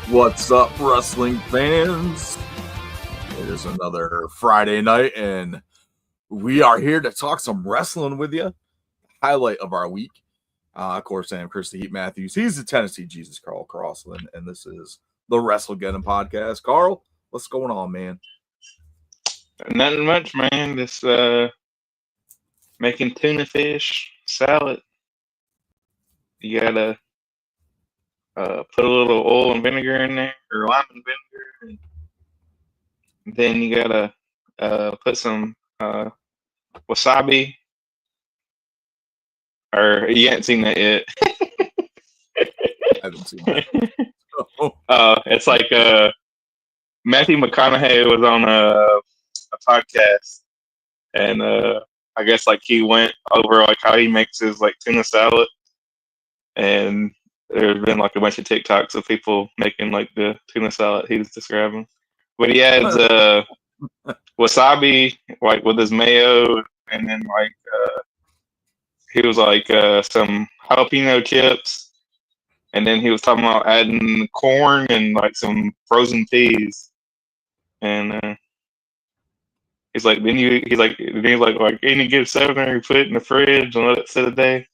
What's up, wrestling fans? It is another Friday night, and we are here to talk some wrestling with you. Highlight of our week. Of course, I am Chris the Heat Matthews. He's the Tennessee Jesus, Carl Crossland, and this is the WrestleGeddon podcast. Carl, what's going on, man? Nothing much, man. Just making tuna fish salad. You gotta put a little oil and vinegar in there, or lime and vinegar. And then you gotta put some wasabi. Or you haven't seen that yet? I haven't seen that. It's like Matthew McConaughey was on a podcast, and I guess like he went over like how he makes his like tuna salad, and there's been like a bunch of TikToks of people making like the tuna salad he was describing. But he adds wasabi like with his mayo, and then like he was like some jalapeno chips, and then he was talking about adding corn and like some frozen peas, and he's like, then you give 7 or you put it in the fridge and let it sit a day.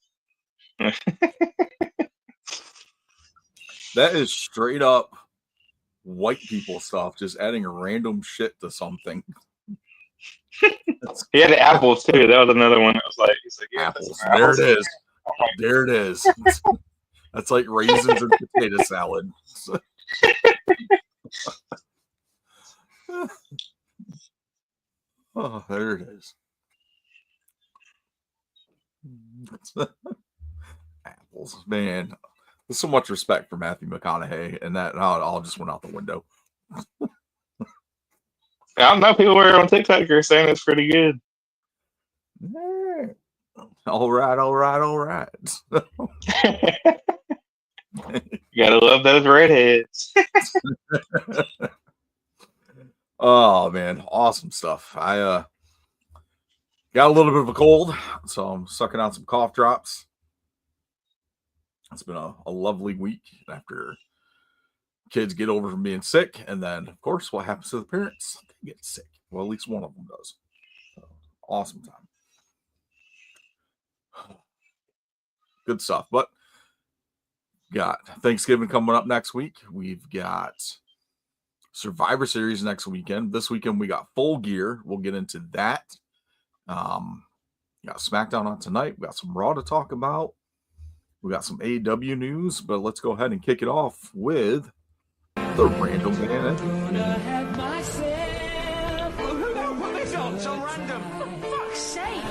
That is straight up white people stuff, just adding random shit to something. He had the apples too. That was another one that was like, he's like, yeah, apples. There it is. There it is. That's like raisins and potato salad. Oh, there it is. Apples, man. There's so much respect for Matthew McConaughey, and that all just went out the window. I don't know. People were on TikTok are saying it's pretty good. All right. You gotta love those redheads. Oh man, awesome stuff. I got a little bit of a cold, so I'm sucking out some cough drops. It's been a lovely week after kids get over from being sick, and then of course what happens to the parents? They get sick. Well, at least one of them does. So, awesome time. Good stuff. But got Thanksgiving coming up next week. We've got Survivor Series next weekend. This weekend we got Full Gear. We'll get into that. Got SmackDown on tonight. We got some Raw to talk about. We got some AEW news, but let's go ahead and kick it off with the Random Man. Who the hell put this on? So random. For fuck's sake.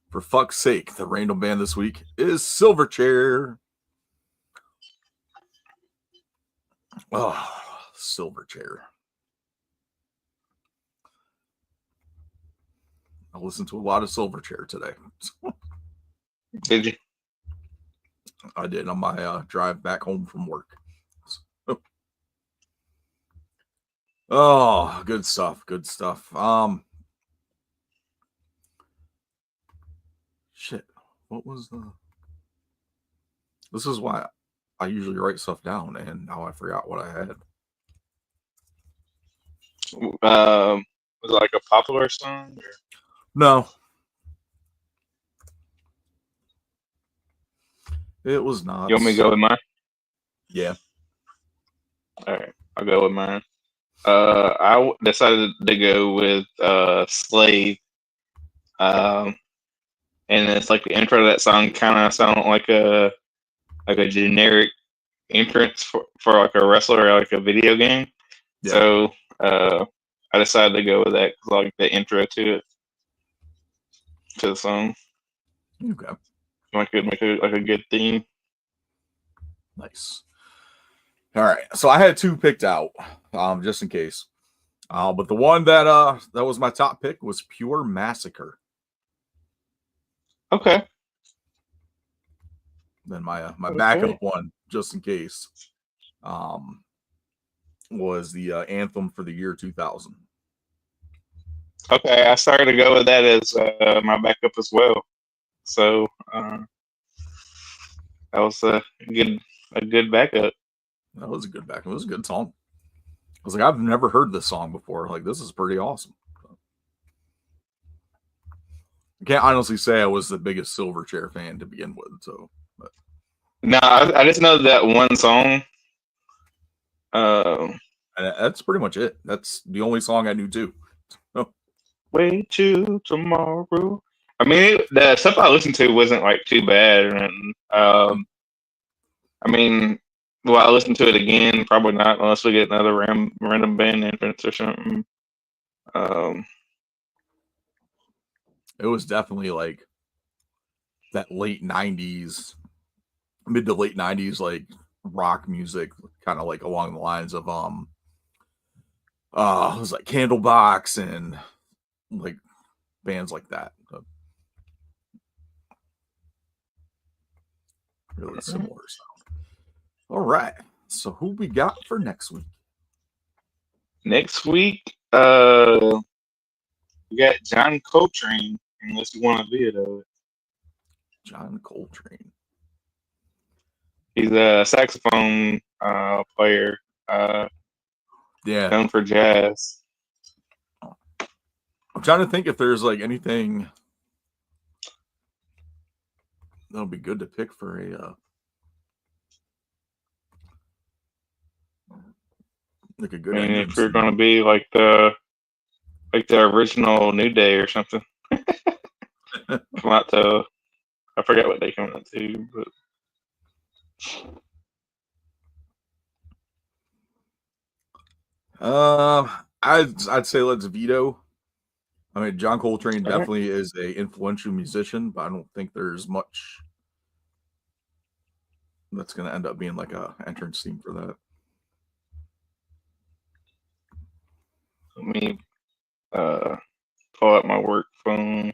For fuck's sake, the random band this week is Silverchair. Oh, Silverchair. I listened to a lot of Silverchair today. Did you? I did on my drive back home from work. Oh, good stuff. Good stuff. Shit. What was the... This is why I usually write stuff down, and now I forgot what I had. Was it like a popular song? Or? No. It was not. You want me to go with mine? Yeah. All right, I'll go with mine. I decided to go with Slave. And it's like the intro to that song kind of sounded like a generic entrance for like a wrestler or like a video game. Yeah. So I decided to go with that because I like the intro to the song. Okay. Make a good theme. Nice. All right. So I had 2 picked out, just in case. But the one that was my top pick was Pure Massacre. Okay. Then my backup one, just in case, was the anthem for the year 2000. Okay, I started to go with that as my backup as well. So that was a good backup. That was a good backup. It was a good song. I was like, I've never heard this song before. Like, this is pretty awesome. I can't honestly say I was the biggest Silverchair fan to begin with. So, but. No, I just know that one song. And that's pretty much it. That's the only song I knew too. Wait till tomorrow. I mean, the stuff I listened to wasn't like too bad, and I mean, will I listen to it again? Probably not, unless we get another random band entrance or something. It was definitely like that late '90s, mid to late '90s, like rock music, kind of like along the lines of it was like Candlebox and like bands like that. Really similar sound. All right, so who we got for next week? Next week, we got John Coltrane, unless you want a video of it. John Coltrane. He's a saxophone player, Yeah, known for jazz. I'm trying to think if there's like anything that'll be good to pick for a like a good. I mean, if you're gonna be like the original New Day or something, come out to, I forget what they come out to, but I'd say let's veto. I mean, John Coltrane definitely is a influential musician, but I don't think there's much that's going to end up being like a entrance theme for that. Let me pull out my work phone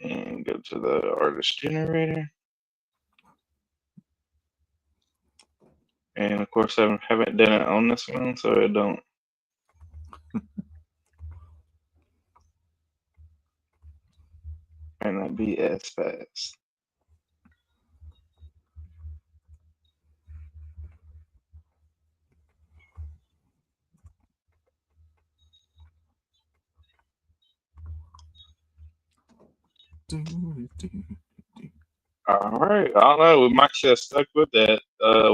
and go to the artist generator. And of course, I haven't done it on this one, so it don't. And not be as fast. All right, I don't know. We might should have stuck with that.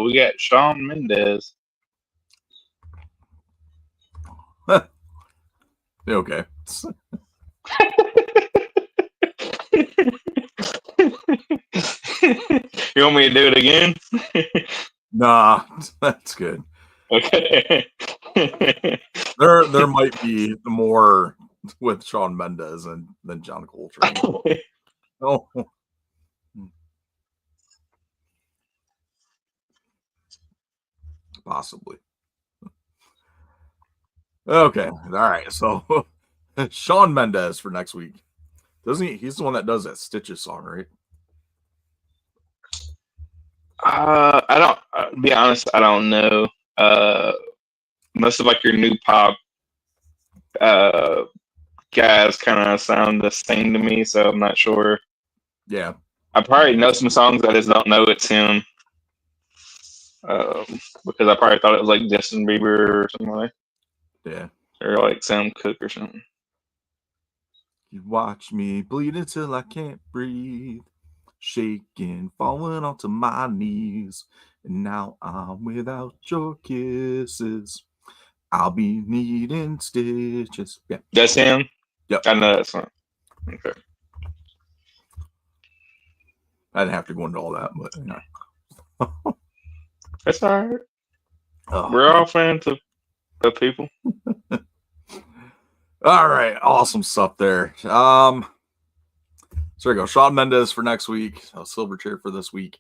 We got Shawn Mendes. Okay. You want me to do it again? Nah, that's good. Okay. There might be more with Shawn Mendes than John Coltrane. Oh. Possibly. Okay. All right. So Shawn Mendes for next week. Doesn't he? He's the one that does that Stitches song, right? I don't. Be honest, I don't know. Most of like your new pop guys kind of sound the same to me, so I'm not sure. Yeah. I probably know some songs. I just don't know it's him. Because I probably thought it was like Justin Bieber or something like that. Yeah. Or like Sam Cooke or something. You watch me bleed until I can't breathe, shaking, falling onto my knees, and now I'm without your kisses. I'll be needing stitches. Yeah. That's him? Yep. I know that song. Okay. I didn't have to go into all that, but you know. That's all right. We're all fans of people. All right, awesome stuff there. So there you go. Shawn Mendes for next week. Silverchair for this week.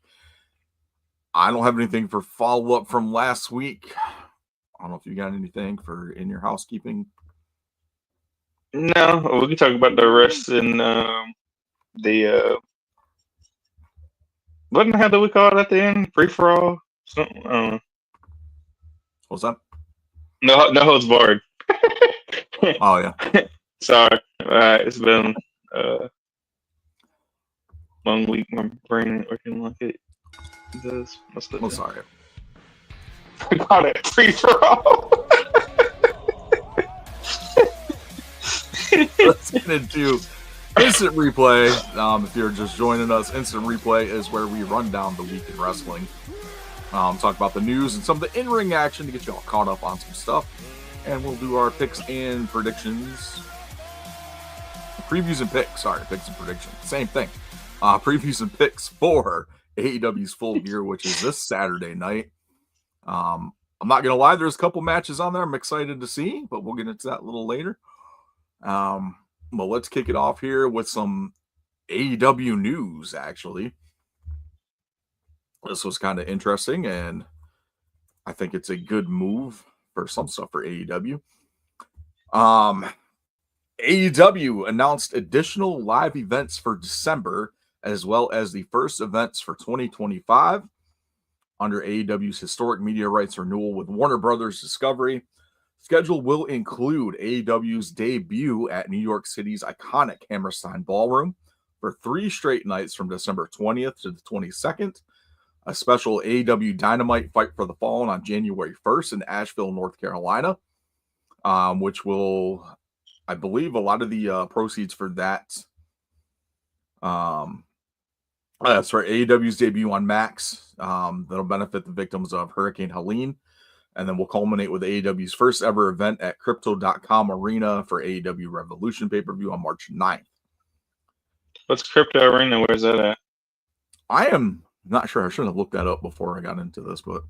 I don't have anything for follow up from last week. I don't know if you got anything for in your housekeeping. No, we can talk about the rest in the what the hell do we call it at the end? Free for all? Something. What's that? No holds barred. Oh yeah. Sorry. It's been a long week. My brain ain't working like it does. I'm sorry. I got it. Free for all. Let's get into Instant Replay. If you're just joining us, Instant Replay is where we run down the week in wrestling. Talk about the news and some of the in-ring action to get you all caught up on some stuff. And we'll do our picks and predictions. Previews and picks. Sorry, picks and predictions. Same thing. Previews and picks for AEW's Full Gear, which is this Saturday night. I'm not going to lie, there's a couple matches on there I'm excited to see, but we'll get into that a little later. But let's kick it off here with some AEW news, actually. This was kind of interesting, and I think it's a good move for some stuff for AEW. AEW announced additional live events for December, as well as the first events for 2025 under AEW's historic media rights renewal with Warner Brothers Discovery. Schedule will include AEW's debut at New York City's iconic Hammerstein Ballroom for 3 straight nights from December 20th to the 22nd. A special AEW Dynamite Fight for the Fallen on January 1st in Asheville, North Carolina, which will, I believe, a lot of the proceeds for that. That's right, AEW's debut on Max. That'll benefit the victims of Hurricane Helene. And then we'll culminate with AEW's first ever event at Crypto.com Arena for AEW Revolution pay-per-view on March 9th. What's Crypto Arena? Where's that at? I am not sure. I should have looked that up before I got into this, but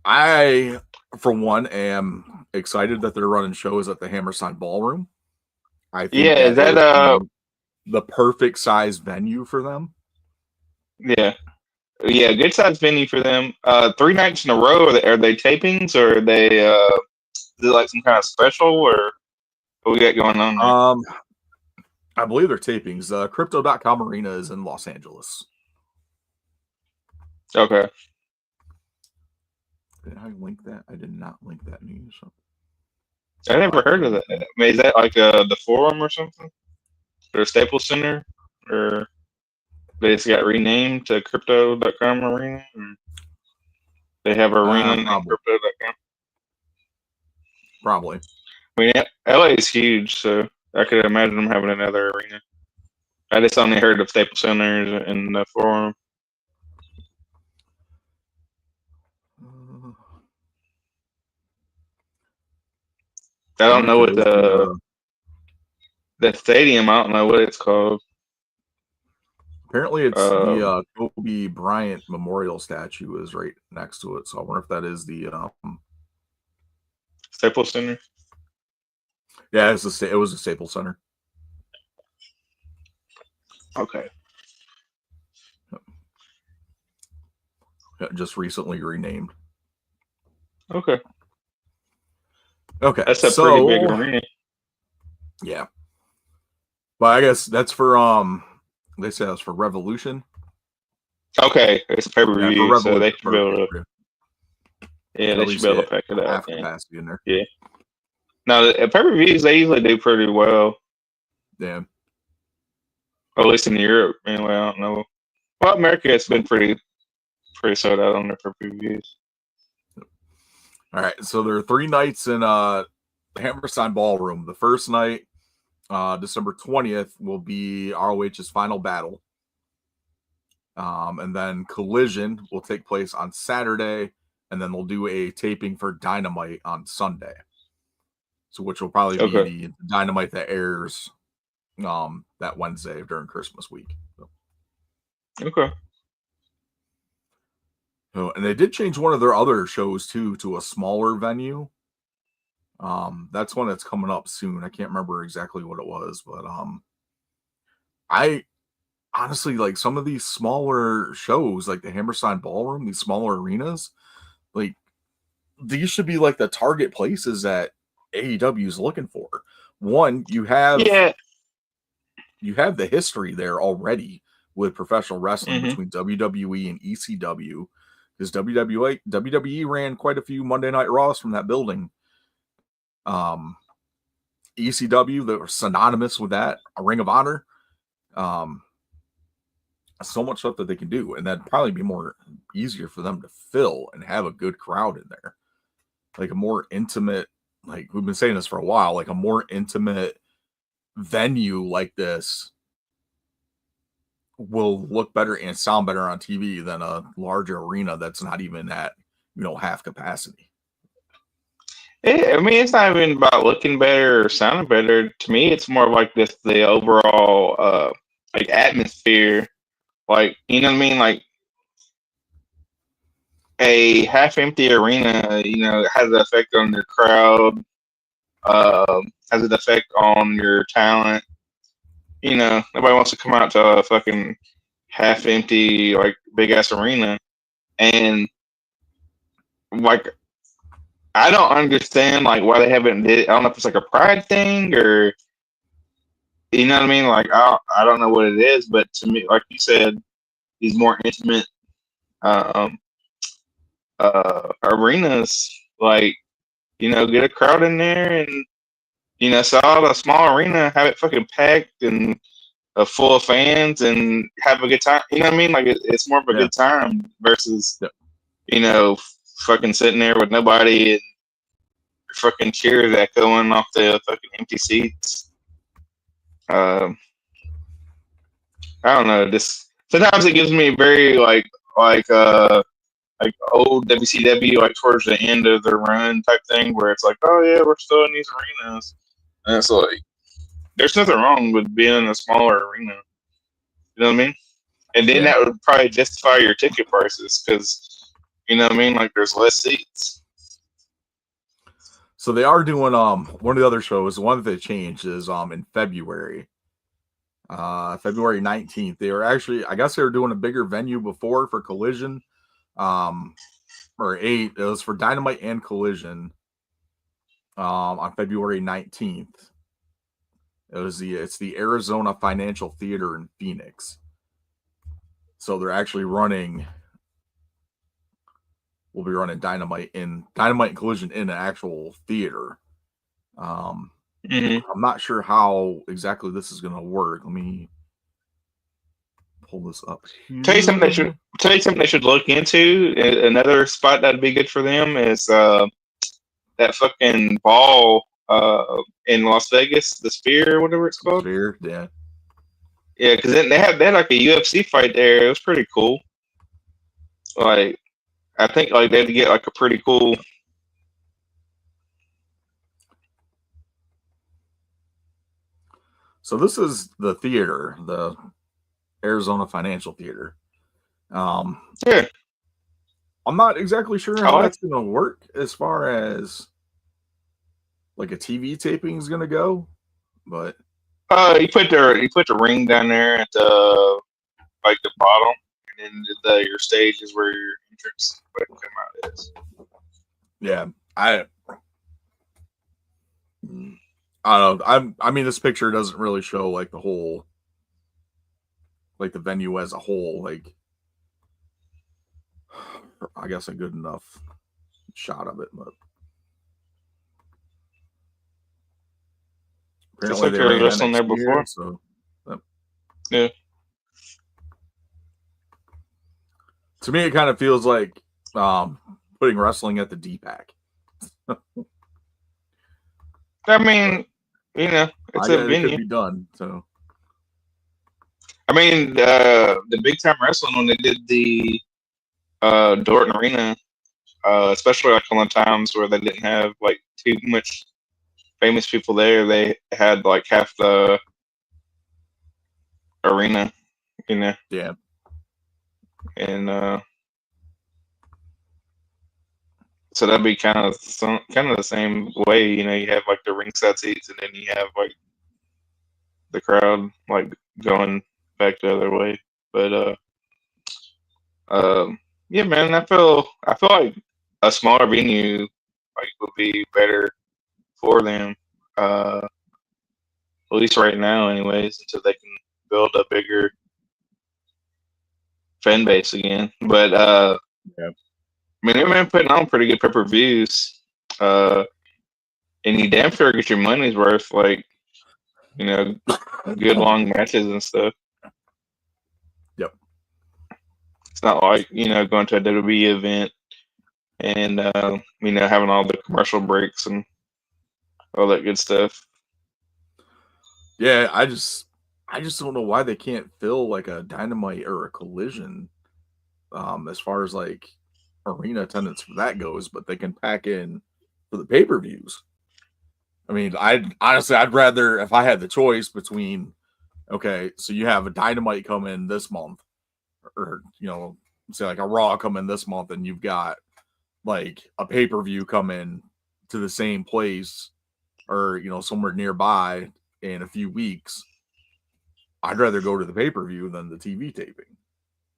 I, for one, am excited that they're running shows at the Hammerstein Ballroom. I think is that the perfect size venue for them? Yeah, good size venue for them. 3 nights in a row. Are they tapings, or are they is it like some kind of special, or what we got going on there? I believe they're tapings. Crypto.com Arena is in Los Angeles. Okay. Did I link that? I did not link that news. I never heard of that. I mean, is that like the Forum or something? Or Staples Center? Or they just got renamed to Crypto.com Arena? Or they have arena in Crypto.com? Probably. I mean, LA is huge, so I could imagine them having another arena. I just only heard of Staples Center and the Forum. I don't know what the stadium. I don't know what it's called. Apparently, it's the Kobe Bryant Memorial statue is right next to it. So I wonder if that is the Staples Center. Yeah, it was a Staples Center. Okay. Yeah, just recently renamed. Okay. Okay. That's a pretty big arena. Yeah. But I guess that's for they say that's for Revolution. Okay. It's a pay-per-view, so they should be able to they should be able to pack it out. Half capacity in there. Yeah. Now, the pay-per-views, they usually do pretty well. Yeah. Or at least in Europe, anyway. I don't know. Well, America has been pretty sold out on their pay-per-views. All right, so there are 3 nights in Hammerstein Ballroom. The first night, December 20th, will be ROH's Final Battle. And then Collision will take place on Saturday, and then they'll do a taping for Dynamite on Sunday. So which will probably be the Dynamite that airs that Wednesday during Christmas week. So. Okay. So, and they did change one of their other shows too to a smaller venue. That's one that's coming up soon. I can't remember exactly what it was, but I honestly like some of these smaller shows, like the Hammerstein Ballroom, these smaller arenas, like these should be like the target places that AEW is looking for. One, you have the history there already with professional wrestling between WWE and ECW, because WWE ran quite a few Monday Night Raws from that building. ECW that were synonymous with that, a Ring of Honor. So much stuff that they can do, and that'd probably be more easier for them to fill and have a good crowd in there, like a more intimate, like we've been saying this for a while, like a more intimate venue like this will look better and sound better on TV than a larger arena that's not even at, half capacity. I mean, it's not even about looking better or sounding better. To me, it's more like this the overall like atmosphere. Like, you know what I mean? Like a half-empty arena, has an effect on your crowd, has an effect on your talent. Nobody wants to come out to a fucking half-empty, like, big-ass arena. And, like, I don't understand, like, why they haven't did. I don't know if it's like a pride thing or, you know what I mean? Like, I don't know what it is, but to me, like you said, these more intimate arenas, like, get a crowd in there and, sell a small arena, have it fucking packed and full of fans and have a good time. You know what I mean? Like, it's more of a good time versus, fucking sitting there with nobody and fucking cheers echoing off the fucking empty seats. I don't know. Just sometimes it gives me very like old WCW, like towards the end of their run type thing, where it's like, oh yeah, we're still in these arenas, and it's like, there's nothing wrong with being in a smaller arena. You know what I mean? And then that would probably justify your ticket prices because, you know what I mean? Like, there's less seats. So they are doing one of the other shows. The one that they changed is in February. February 19th. They were actually, I guess they were doing a bigger venue before for Collision. Or 8. It was for Dynamite and Collision. On February 19th. It's the Arizona Financial Theater in Phoenix. So they're actually we'll be running Dynamite and Collision in an actual theater. I'm not sure how exactly this is going to work. Let me pull this up here. Tell you something they should look into. Another spot that'd be good for them is that fucking ball in Las Vegas, the Sphere or whatever it's called. Sphere, yeah. Yeah, because they had like a UFC fight there. It was pretty cool. Like, I think like they'd get like a pretty cool. So this is the theater, the Arizona Financial Theater. Yeah. I'm not exactly sure how that's going to work as far as like a TV taping is going to go, but you put the ring down there at the like the bottom, and then your stage is where your entrance would come out is. Yeah, I don't know. I mean, this picture doesn't really show like the whole, like the venue as a whole. Like, I guess a good enough shot of it, but apparently they were wrestling there before. So, yeah. To me, it kind of feels like putting wrestling at the D-Pack. I mean, it's a venue. It could be done. So, I mean, the big time wrestling when they did the Dorton Arena, especially like on the times where they didn't have like too much famous people there, they had like half the arena, Yeah. And so that'd be kind of the same way, you have like the ringside seats, and then you have like the crowd like going back the other way. But yeah, man, I feel like a smaller venue like would be better for them, at least right now, anyways, until they can build a bigger fan base again. But yeah. I mean, they've been putting on pretty good pay-per-views. and you damn sure get your money's worth. Like, you know, good long matches and stuff. Yep. It's not like, you know, going to a WWE event and, you know, having all the commercial breaks and all that good stuff. Yeah, I just don't know why they can't fill like a Dynamite or a Collision, as far as like arena attendance for that goes, but they can pack in for the pay-per-views. I mean, I'd rather, if I had the choice between, okay, so you have a Dynamite come in this month, or, you know, say like a Raw come in this month, and you've got like a pay-per-view come in to the same place, or, you know, somewhere nearby in a few weeks, I'd rather go to the pay-per-view than the TV taping.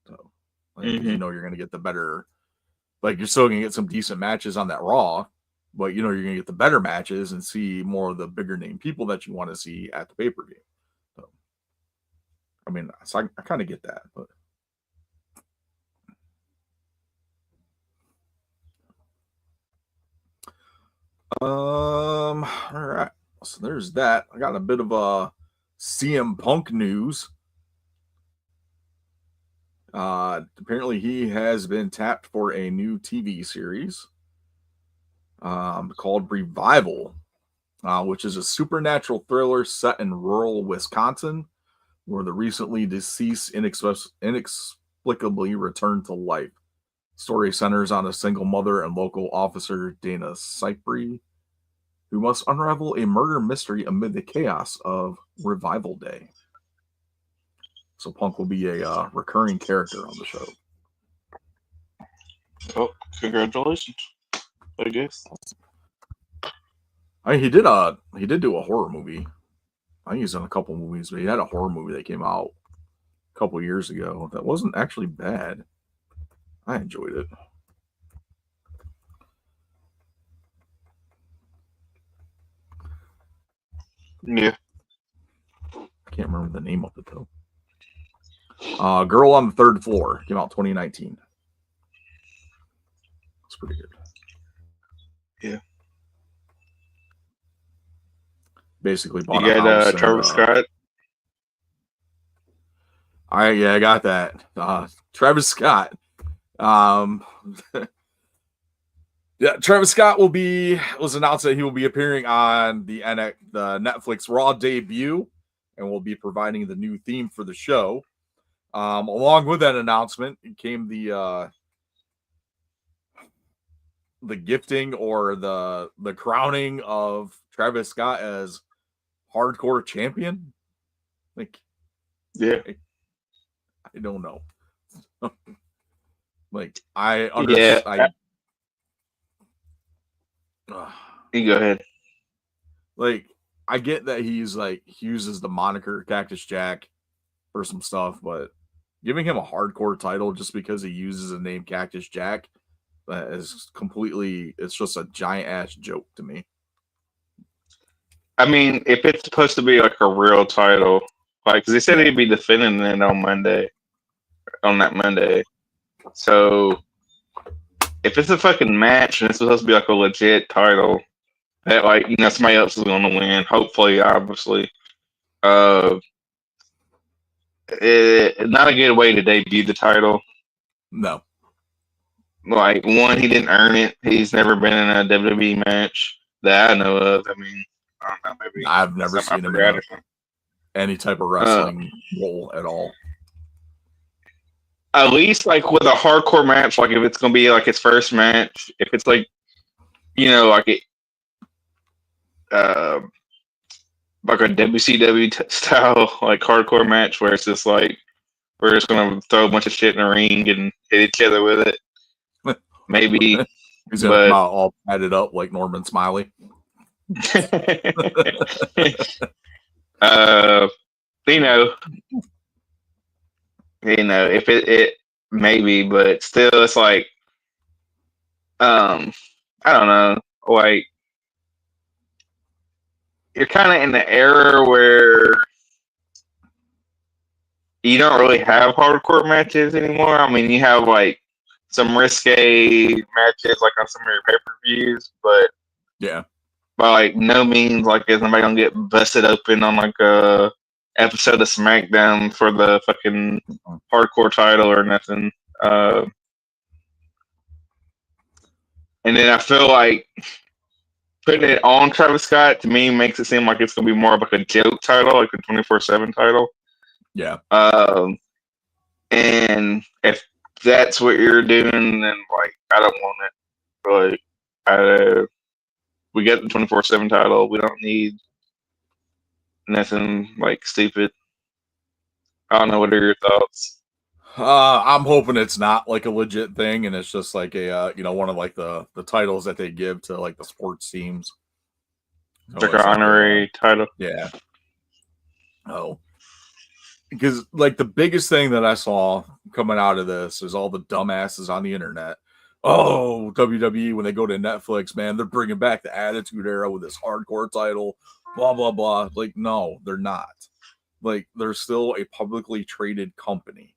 So, like, 'cause you know you're going to get the better, like, you're still going to get some decent matches on that Raw, but you know you're going to get the better matches and see more of the bigger name people that you want to see at the pay-per-view. So, I mean, so I kind of get that, but all right. So there's that. I got a bit of CM Punk news. Apparently he has been tapped for a new TV series called Revival, which is a supernatural thriller set in rural Wisconsin, where the recently deceased inexplicably returned to life. Story centers on a single mother and local officer, Dana Cypri, who must unravel a murder mystery amid the chaos of Revival Day. So Punk will be a recurring character on the show. Oh, congratulations! I guess. I mean, he did do a horror movie. I think he's done a couple movies, but he had a horror movie that came out a couple years ago that wasn't actually bad. I enjoyed it. Yeah. I can't remember the name of it though. Girl on the Third Floor came out 2019. It's pretty good. Yeah. Basically bought You a got house. Travis Scott. I got that. Travis Scott. Yeah, Travis Scott was announced that he will be appearing on the Netflix Raw debut and will be providing the new theme for the show. Along with that announcement came the gifting or the crowning of Travis Scott as hardcore champion. Like, Yeah. I don't know. Like, I understand. You go ahead. Like, I get that he uses the moniker Cactus Jack for some stuff, but giving him a hardcore title just because he uses the name Cactus Jack, that is completely, it's just a giant ass joke to me. I mean, if it's supposed to be like a real title, like, cause they said he'd be defending it on that Monday. So if it's a fucking match and it's supposed to be like a legit title, that, like, you know, somebody else is going to win. Hopefully, obviously. Not a good way to debut the title. No. Like, one, he didn't earn it. He's never been in a WWE match that I know of. I mean, I don't know. Maybe I've never seen him in any type of wrestling role at all. At least, like, with a hardcore match, like, if it's going to be, like, his first match, if it's, like, you know, like a WCW style, like, hardcore match where it's just, like, we're just going to throw a bunch of shit in the ring and hit each other with it. Maybe. He's going to come out all padded up like Norman Smiley. If it maybe, but still, it's like, I don't know, like, you're kind of in the era where you don't really have hardcore matches anymore. I mean, you have like some risque matches, like on some of your pay-per-views, but yeah, by like no means like is nobody gonna get busted open on like a episode of SmackDown for the fucking hardcore title or nothing. And then I feel like putting it on Travis Scott to me makes it seem like it's gonna be more of like a joke title, like a 24/7 title. Yeah. And if that's what you're doing, then like I don't want it. Like, we get the 24/7 title. We don't need nothing like stupid. I don't know. What are your thoughts? I'm hoping it's not like a legit thing, and it's just like a one of like the titles that they give to like the sports teams. It's like an honorary title. Yeah. Oh. Because like the biggest thing that I saw coming out of this is all the dumbasses on the internet. Oh, WWE, when they go to Netflix, man, they're bringing back the Attitude Era with this hardcore title, blah, blah, blah. Like, no, they're not. Like, they're still a publicly traded company.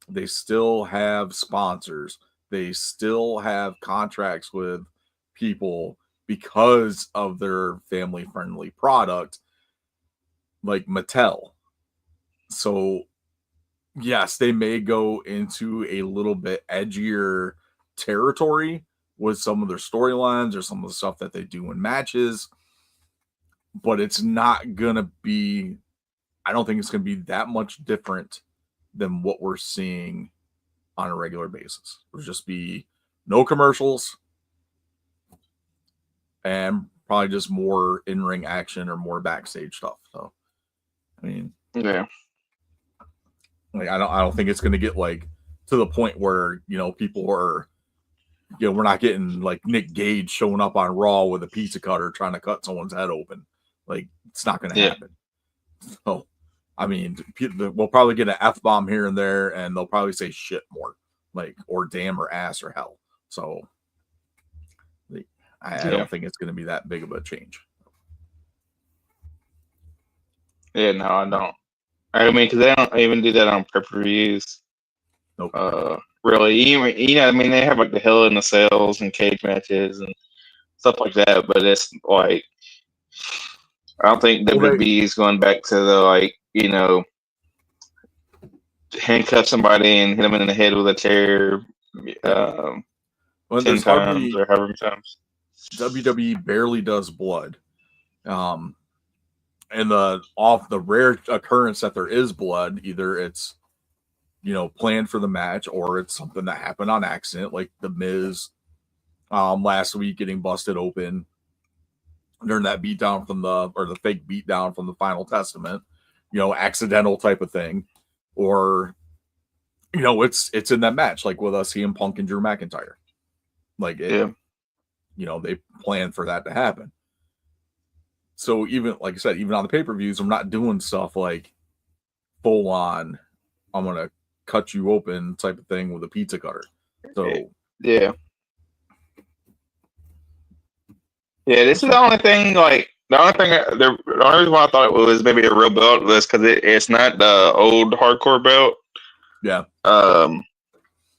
They still have sponsors. They still have contracts with people because of their family-friendly product, like Mattel. So, yes, they may go into a little bit edgier territory with some of their storylines or some of the stuff that they do in matches, but it's not going to be, I don't think it's going to be that much different than what we're seeing on a regular basis. It'll just be no commercials and probably just more in-ring action or more backstage stuff. So, I mean, yeah. Like I don't think it's going to get like to the point where people are, we're not getting like Nick Gage showing up on Raw with a pizza cutter trying to cut someone's head open. Like it's not going to happen. So, I mean, we'll probably get an F-bomb here and there, and they'll probably say shit more, like or damn or ass or hell. So, I don't think it's going to be that big of a change. Yeah, no, I don't. I mean, because they don't even do that on pay-per-views. Nope. Really, I mean, they have like the Hell in the Cells and cage matches and stuff like that, but it's like I don't think WWE is going back to the handcuff somebody and hit them in the head with a chair. 10 times or however many times. WWE barely does blood. And the rare occurrence that there is blood, either it's planned for the match or it's something that happened on accident, like the Miz last week getting busted open during that beatdown the fake beatdown from the Final Testament, accidental type of thing, or it's in that match, like with us, CM Punk and Drew McIntyre, like they planned for that to happen. So even like I said, even on the pay-per-views, I'm not doing stuff like full on, I'm gonna cut you open type of thing with a pizza cutter. So yeah, this is the only thing. Like the only reason why I thought it was maybe a real belt was because it's not the old hardcore belt. Yeah.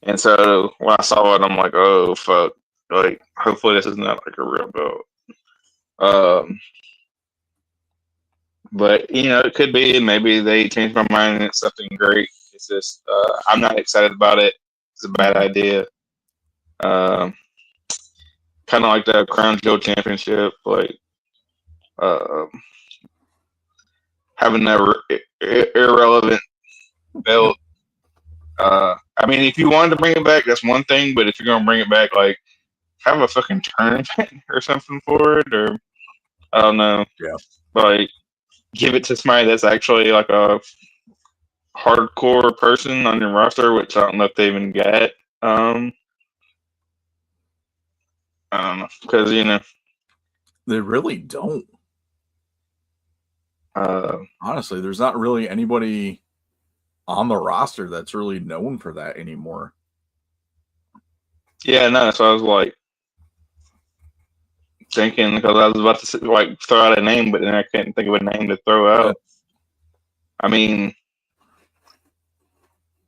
And so when I saw it, I'm like, oh fuck! Like hopefully this is not like a real belt. But it could be, and maybe they changed my mind and it's something great. It's just I'm not excited about it. It's a bad idea. Kind of like the Crown Jewel Championship, like having that irrelevant belt. I mean, if you wanted to bring it back, that's one thing. But if you're gonna bring it back, like have a fucking tournament or something for it, or I don't know. Yeah. Like give it to somebody that's actually like a hardcore person on your roster, which I don't know if they even got. I don't know, because they really don't. Honestly, there's not really anybody on the roster that's really known for that anymore. Yeah, no, so I was like thinking, because I was about to throw out a name, but then I couldn't think of a name to throw out. Yeah. I mean,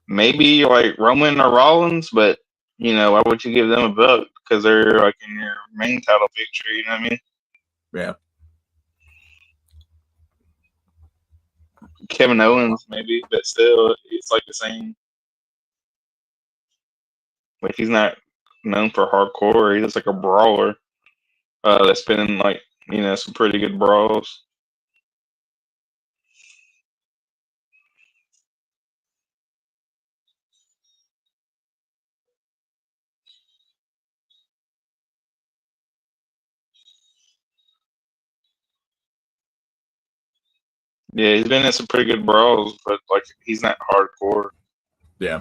maybe like Roman or Rollins, but why would you give them a belt? Because they're like in your main title picture, you know what I mean? Yeah. Kevin Owens, maybe, but still, it's like the same. Like he's not known for hardcore. He's just like a brawler. That's been in like some pretty good brawls. Yeah, he's been in some pretty good brawls, but like he's not hardcore. Yeah.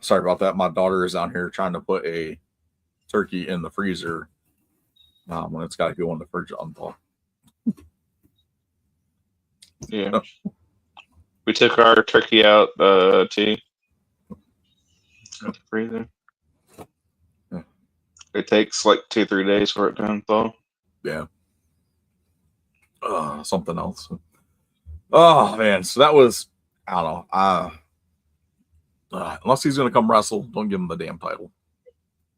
Sorry about that. My daughter is out here trying to put a turkey in the freezer when it's got to go in the fridge to unthaw. Yeah. We took our turkey out too. Out the freezer. Yeah. It takes like 2-3 days for it to unthaw. Yeah. Something else. Oh man, so that was I don't know. Unless he's gonna come wrestle, don't give him the damn title.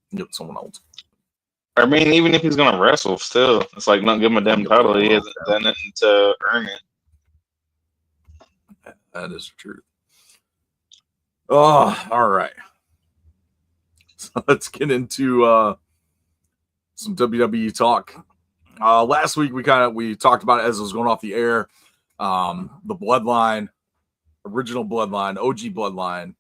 Give it to someone else. I mean, even if he's gonna wrestle, still, it's like not give him a damn title. He hasn't done nothing to earn it. That is the truth. Oh, all right. So let's get into some WWE talk. Last week we talked about it as it was going off the air. The Bloodline, original Bloodline, OG Bloodline,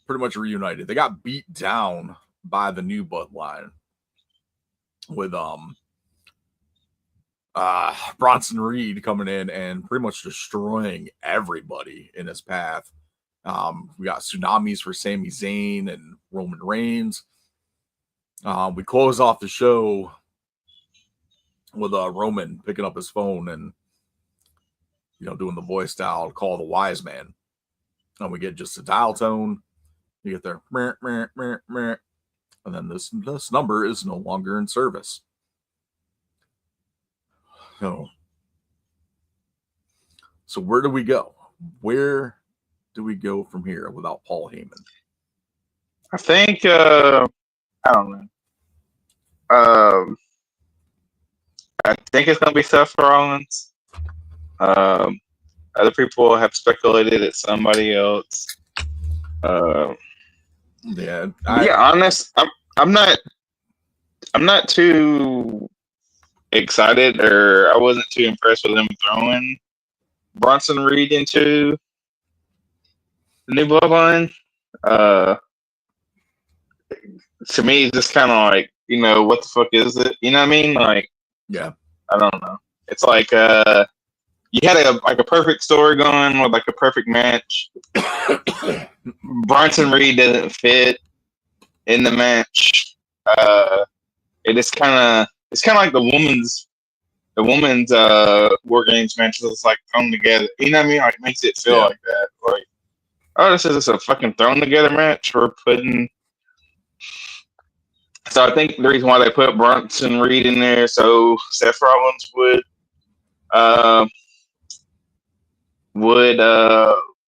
pretty much reunited. They got beat down by the new Bloodline with Bronson Reed coming in and pretty much destroying everybody in his path. We got tsunamis for Sami Zayn and Roman Reigns. We close off the show with Roman picking up his phone and doing the voice dial, call the wise man. And we get just a dial tone. You get there, meh, meh, meh, meh. And then this number is no longer in service. So where do we go? Where do we go from here without Paul Heyman? I think I don't know. I think it's gonna be Seth Rollins. Other people have speculated it's somebody else. Honest, I'm not too excited, or I wasn't too impressed with them throwing Bronson Reed into the new Bloodline. To me, it's just kind of like, what the fuck is it? You know what I mean? Like, yeah, I don't know. It's like you had a perfect story going with like a perfect match. Bronson Reed doesn't fit in the match. It's kind of like the women's War Games matches. It's like thrown together. You know what I mean? Like it makes it feel like that. Like, oh, this is just a fucking thrown together match. We're putting. So I think the reason why they put Bronson Reed in there, so Seth Rollins would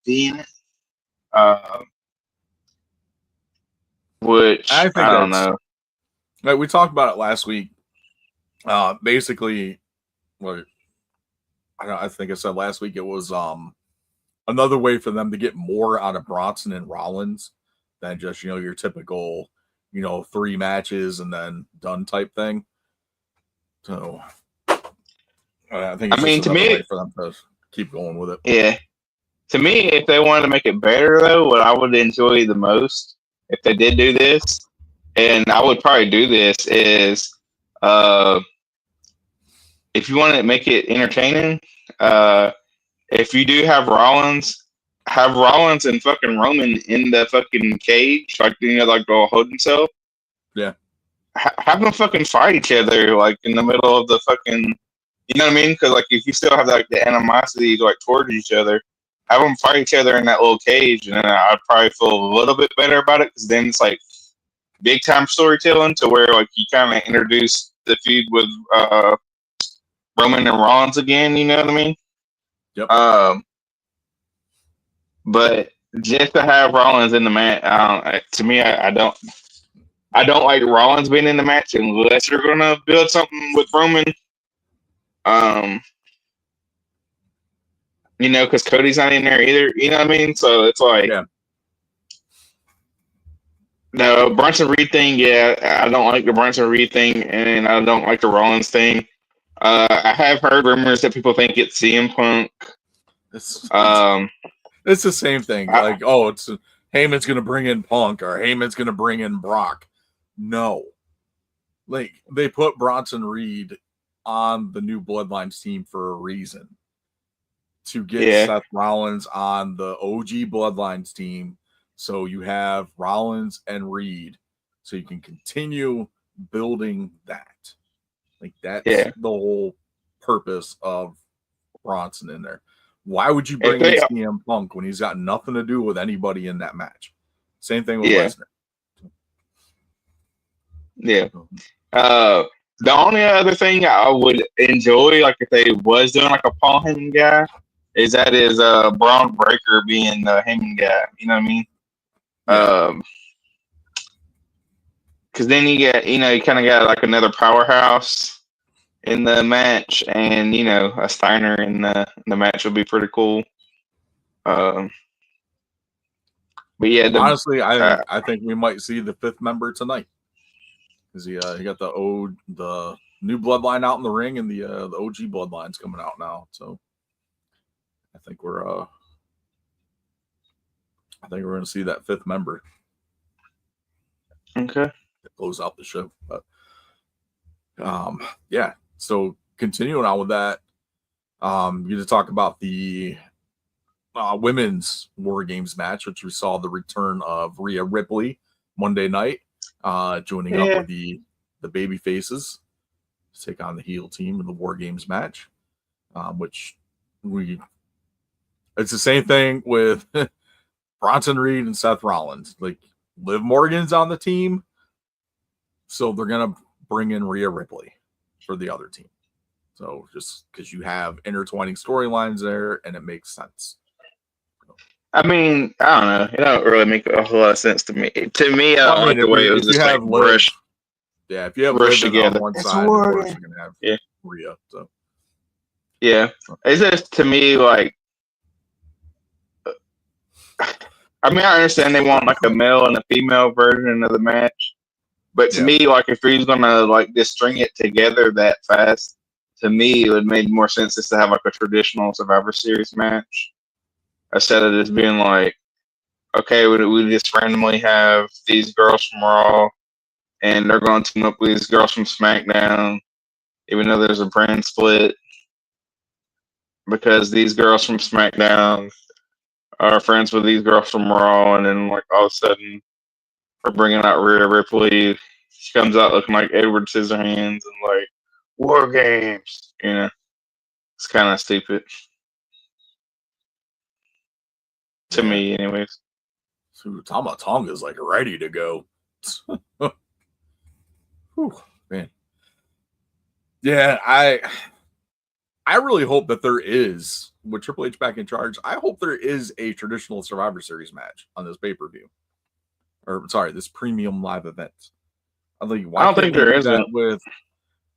be in it. Which I don't know. Like we talked about it last week. Basically, what I think I said last week, it was another way for them to get more out of Bronson and Rollins than just your typical 3 matches and then done type thing. So I think it's just another way for them to keep going with it. Yeah. To me, if they wanted to make it better, though, what I would enjoy the most if they did do this, and I would probably do this, is if you want to make it entertaining, if you do have Rollins and fucking Roman in the fucking cage, like like they'll hold himself. Yeah. Have them fucking fight each other, like in the middle of the fucking, you know what I mean? Because like if you still have like the animosity like towards each other, have them fight each other in that little cage, and then I'd probably feel a little bit better about it, because then it's like big time storytelling to where like you kind of introduce the feud with Roman and Rollins again. You know what I mean? Yep. But just to have Rollins in the match, to me, I don't. I don't like Rollins being in the match unless you're gonna build something with Roman. Because Cody's not in there either. You know what I mean? So it's like, Yeah. no, Bronson Reed thing. Yeah, I don't like the Bronson Reed thing, and I don't like the Rollins thing. I have heard rumors that people think it's CM Punk. It's Um, the same thing. I- Like, oh, it's Heyman's gonna bring in Punk or Heyman's gonna bring in Brock. No, like they put Bronson Reed on the new Bloodlines team for a reason, to get Yeah. Seth Rollins on the OG Bloodlines team, so you have Rollins and Reed, so you can continue building that. Like that's Yeah. the whole purpose of Bronson in there. Why would you If bring in they- CM Punk when he's got nothing to do with anybody in that match? Same thing with Yeah. Lesnar. Yeah. The only other thing I would enjoy, like if they was doing like a Paul Heyman guy, is Braun Breaker being the Heyman guy. You know what I mean? Yeah. Because then you kind of got like another powerhouse in the match, and a Steiner in the match would be pretty cool. But yeah, Honestly, I think we might see the fifth member tonight. Because he got the new bloodline out in the ring, and the OG bloodline's coming out now. So I think we're going to see that fifth member okay. to close out the show. But yeah. So continuing on with that, you to talk about the women's War Games match, which we saw the return of Rhea Ripley Monday night, joining up with the baby faces to take on the heel team in the War Games match, which it's the same thing with Bronson Reed and Seth Rollins. Like Liv Morgan's on the team, so they're gonna bring in Rhea Ripley for the other team. So just because you have intertwining storylines there, and it makes sense. I mean, I don't know. It don't really make a whole lot of sense to me. To me, I don't like the way it was just like rushed. Yeah, if you have rushed Liv together on one side, of course you're gonna have Rhea. So yeah, it's just to me like. I mean, I understand they want like a male and a female version of the match, but to me, like if he's gonna like just string it together that fast, to me it would make more sense just to have like a traditional Survivor Series match instead of just being like, okay, we just randomly have these girls from Raw, and they're going to team up with these girls from SmackDown, even though there's a brand split, because these girls from SmackDown are friends with these girls from Raw, and then like all of a sudden we're bringing out Rhea Ripley. She comes out looking like Edward Scissorhands and like War Games. It's kind of stupid to me, anyways. So Tama Tonga's like ready to go. Whew, man. Yeah, I really hope that there is, with Triple H back in charge, I hope there is a traditional Survivor Series match on this pay-per-view. Or sorry, this premium live event. I don't think there isn't.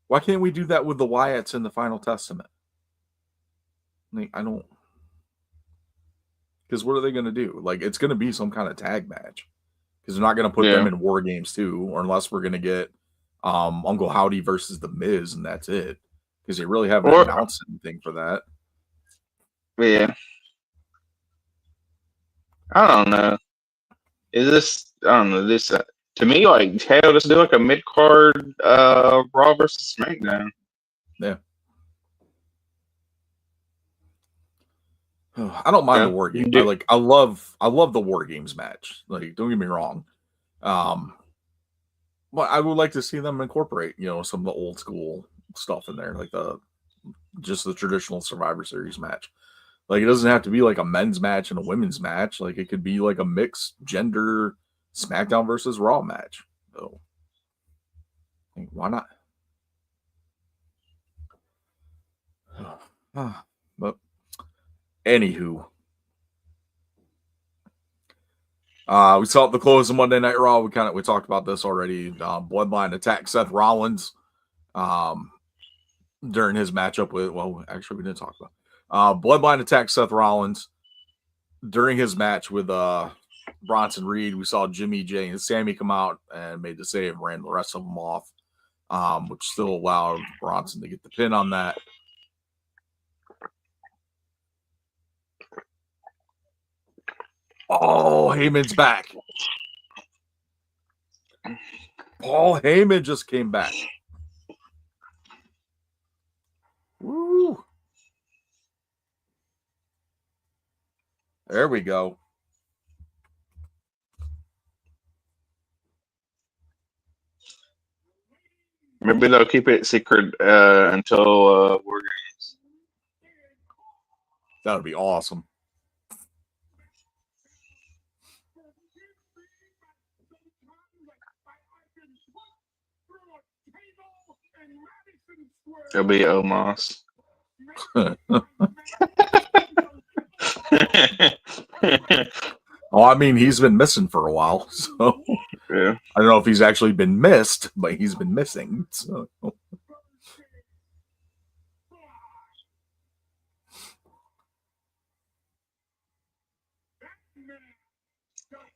Why can't we do that with the Wyatts in the Final Testament? I don't. Because what are they going to do? Like, it's going to be some kind of tag match. Because they're not going to put them in War Games too, or unless we're going to get Uncle Howdy versus The Miz, and that's it. Because they really haven't announced anything for that. Yeah. I don't know. This to me, like, hell, let's do like a mid-card Raw versus SmackDown. Yeah. I don't mind the War Games. I love the War Games match. Like, don't get me wrong. But I would like to see them incorporate, some of the old school stuff in there, like just the traditional Survivor Series match. Like, it doesn't have to be like a men's match and a women's match. Like, it could be like a mixed gender SmackDown versus Raw match. So, why not? But anywho, We saw at the close of Monday Night Raw. We talked about this already. Bloodline attacked Seth Rollins during his matchup with. Well, actually, we didn't talk about. Bloodline attacked Seth Rollins during his match with Bronson Reed. We saw Jimmy J and Sammy come out and made the save, ran the rest of them off, which still allowed Bronson to get the pin on that. Oh, Heyman's back. Paul Heyman just came back. Woo. There we go. Maybe they'll keep it secret until War Games. That would be awesome. It'll be Omos. Oh, I mean, he's been missing for a while, so Yeah. I don't know if he's actually been missed, but he's been missing. So.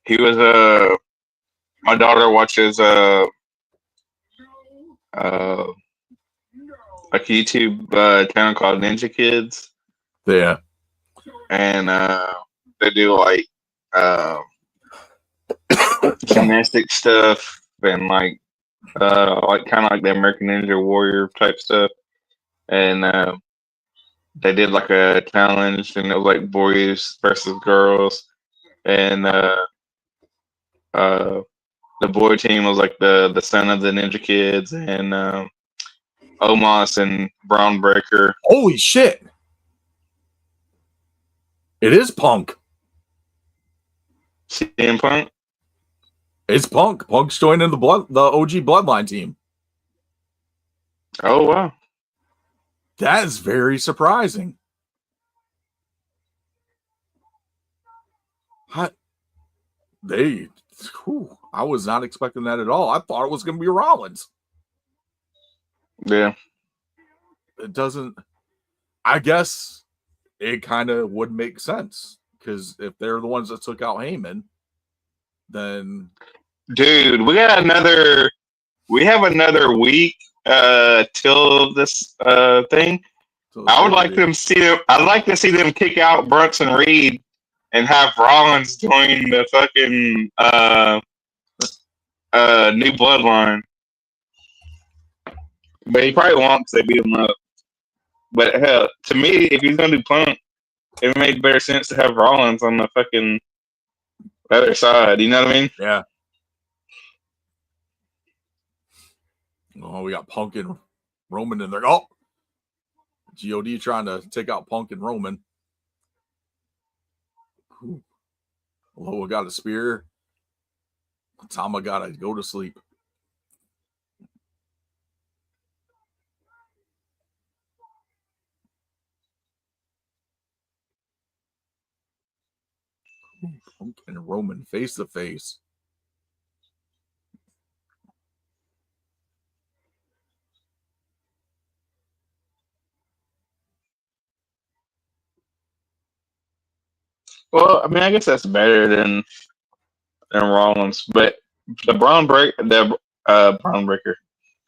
He was my daughter watches like a YouTube channel called Ninja Kids, Yeah. and they do like gymnastic stuff and like kind of like the American Ninja Warrior type stuff, and they did like a challenge, and it was like boys versus girls, and the boy team was like the son of the Ninja Kids, and Omos and Braun Breaker. Holy shit! It is Punk. CM Punk. It's Punk. Punk's joining the OG Bloodline team. Oh wow! That is very surprising. I was not expecting that at all. I thought it was going to be Rollins. Yeah. It doesn't. I guess it kind of would make sense because if they're the ones that took out Heyman, then dude, we have another week till this thing. I would like them see them. I'd like to see them kick out Bronson Reed and have Rollins join the fucking new Bloodline. But he probably won't because they beat him up. But hell, to me, if he's gonna do Punk, it made better sense to have Rollins on the fucking other side. You know what I mean? Yeah. Oh, we got Punk and Roman in there. Oh, God trying to take out Punk and Roman. Loa got a spear. Tama got to go to sleep. Punk and Roman face to face. Well, I mean, I guess that's better than Rollins, but the Braun Breaker,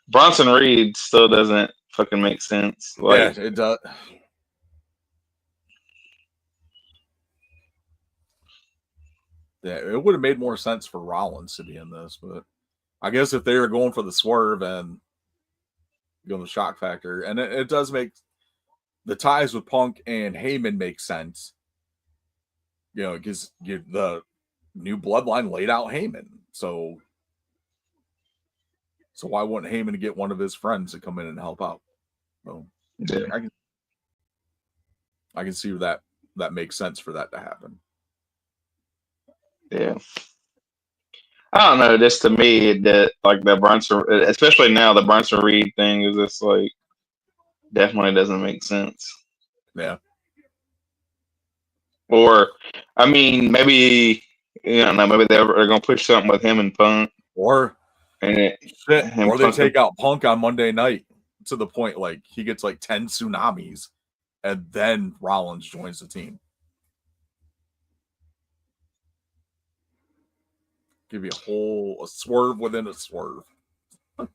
Bronson Reed still doesn't fucking make sense. Like, yeah, it does. Yeah, it would have made more sense for Rollins to be in this, but I guess if they were going for the swerve and going the shock factor, and it does make the ties with Punk and Heyman make sense. You know, because the new Bloodline laid out Heyman, so why wouldn't Heyman get one of his friends to come in and help out? So yeah. I can see that makes sense for that to happen. Yeah. I don't know. Just to me, that like the Bronson, especially now, the Bronson Reed thing is just like definitely doesn't make sense. Yeah. Or, I mean, maybe You know, maybe they're gonna push something with him and Punk, or and shit, him or they Punk- take out Punk on Monday night to the point like he gets like 10 tsunamis, and then Rollins joins the team. Give you a swerve within a swerve. I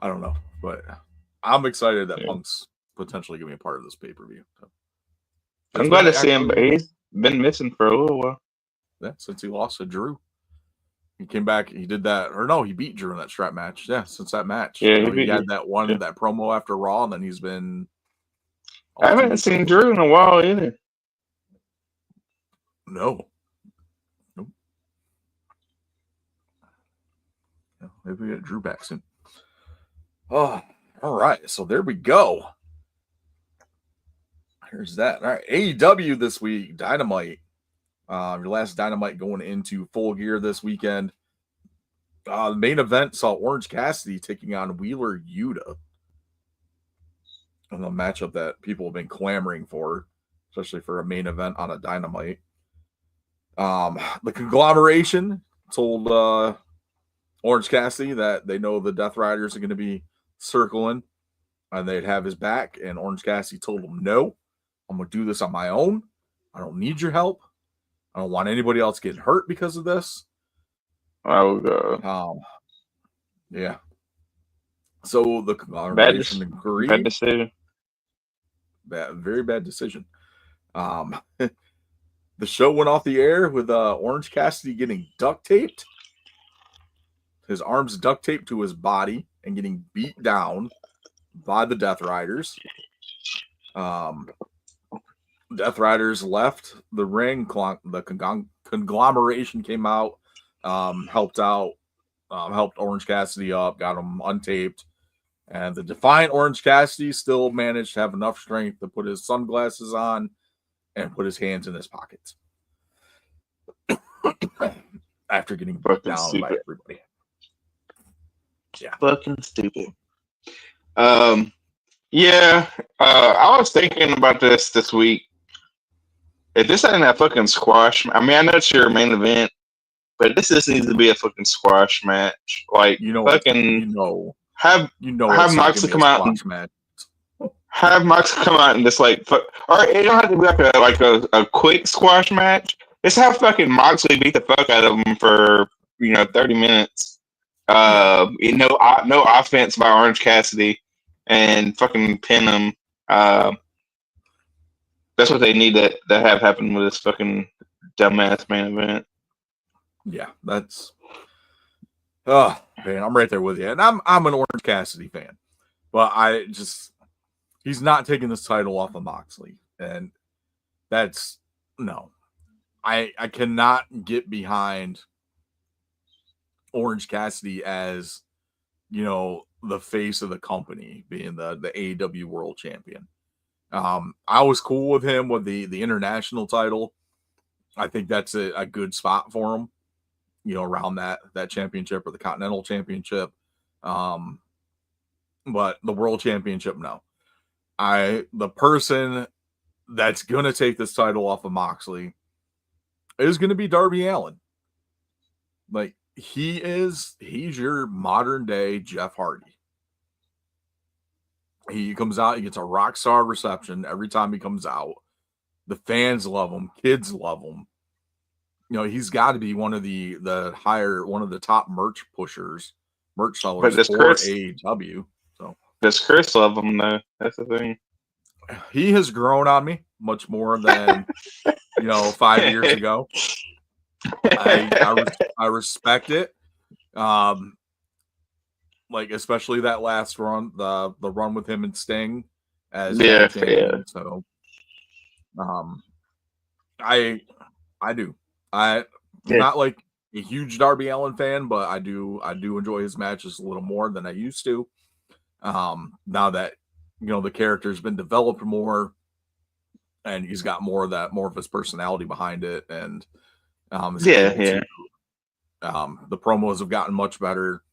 don't know, but I'm excited that Punk's potentially going to be a part of this pay-per-view. So, I'm glad to see him, but he's been missing for a little while. Yeah, since he lost to Drew. He came back, he did that, or no, he beat Drew in that strap match. Yeah, since that match. Yeah, he had that one, that promo after Raw, and then he's been... I haven't seen Drew in a while either. No. Nope. Yeah, maybe we get Drew back soon. Oh, all right. So there we go. Here's that. All right. AEW this week. Dynamite. Your last Dynamite going into Full Gear this weekend. The main event saw Orange Cassidy taking on Wheeler Yuta. And a matchup that people have been clamoring for, especially for a main event on a Dynamite. The conglomeration told Orange Cassidy that they know the Death Riders are going to be circling and they'd have his back. And Orange Cassidy told him, no, I'm going to do this on my own. I don't need your help. I don't want anybody else getting hurt because of this. Oh, God. Yeah. So the conglomeration agreed. Bad decision. Very bad decision. The show went off the air with Orange Cassidy getting duct taped. His arms duct taped to his body and getting beat down by the Death Riders. Death Riders left the ring. The conglomeration came out, helped Orange Cassidy up, got him untaped. And the defiant Orange Cassidy still managed to have enough strength to put his sunglasses on and put his hands in his pockets. After getting beat down by everybody. Yeah. Fucking stupid. Yeah. I was thinking about this week. If this ain't a fucking squash, I mean, I know it's your main event, but this just needs to be a fucking squash match. Like, fucking, have Moxley come out and have Moxley come out and just like, or it don't have to be like a quick squash match. Just have fucking Moxley beat the fuck out of him for 30 minutes. No offense by Orange Cassidy, and fucking pin him. That's what they need to have happen with this fucking dumbass main event. Yeah, that's. Oh man, I'm right there with you, and I'm an Orange Cassidy fan, but he's not taking this title off of Moxley, and that's no. I cannot get behind Orange Cassidy as the face of the company, being the AEW World Champion. I was cool with him with the international title. I think that's a good spot for him, around that championship or the Continental Championship. But the World Championship, no. The person that's going to take this title off of Moxley is going to be Darby Allin. Like, he's your modern day Jeff Hardy. He comes out, he gets a rock star reception every time he comes out. The fans love him, kids love him. He's got to be one of the top merch sellers for AEW. So does Chris love him though? That's the thing. He has grown on me much more than 5 years ago. I respect it. Like, especially that last run, the run with him and Sting as champion. So I do. I'm not like a huge Darby Allin fan, but I do enjoy his matches a little more than I used to. Now that the character's been developed more, and he's got more of his personality behind it, and the promos have gotten much better.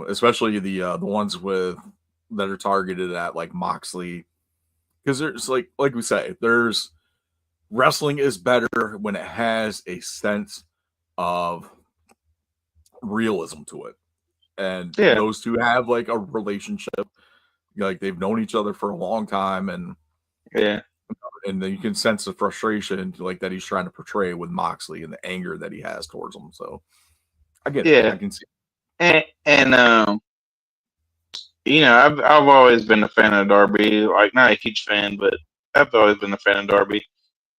Especially the ones that are targeted at like Moxley, because there's like we say, there's wrestling is better when it has a sense of realism to it. And Yeah. those two have like a relationship. Like they've known each other for a long time, and Yeah. then you can sense the frustration like that he's trying to portray with Moxley and the anger that he has towards him. So I get it. Yeah. I can see. And you know, I've always been a fan of Darby. Like not a huge fan, but I've always been a fan of Darby.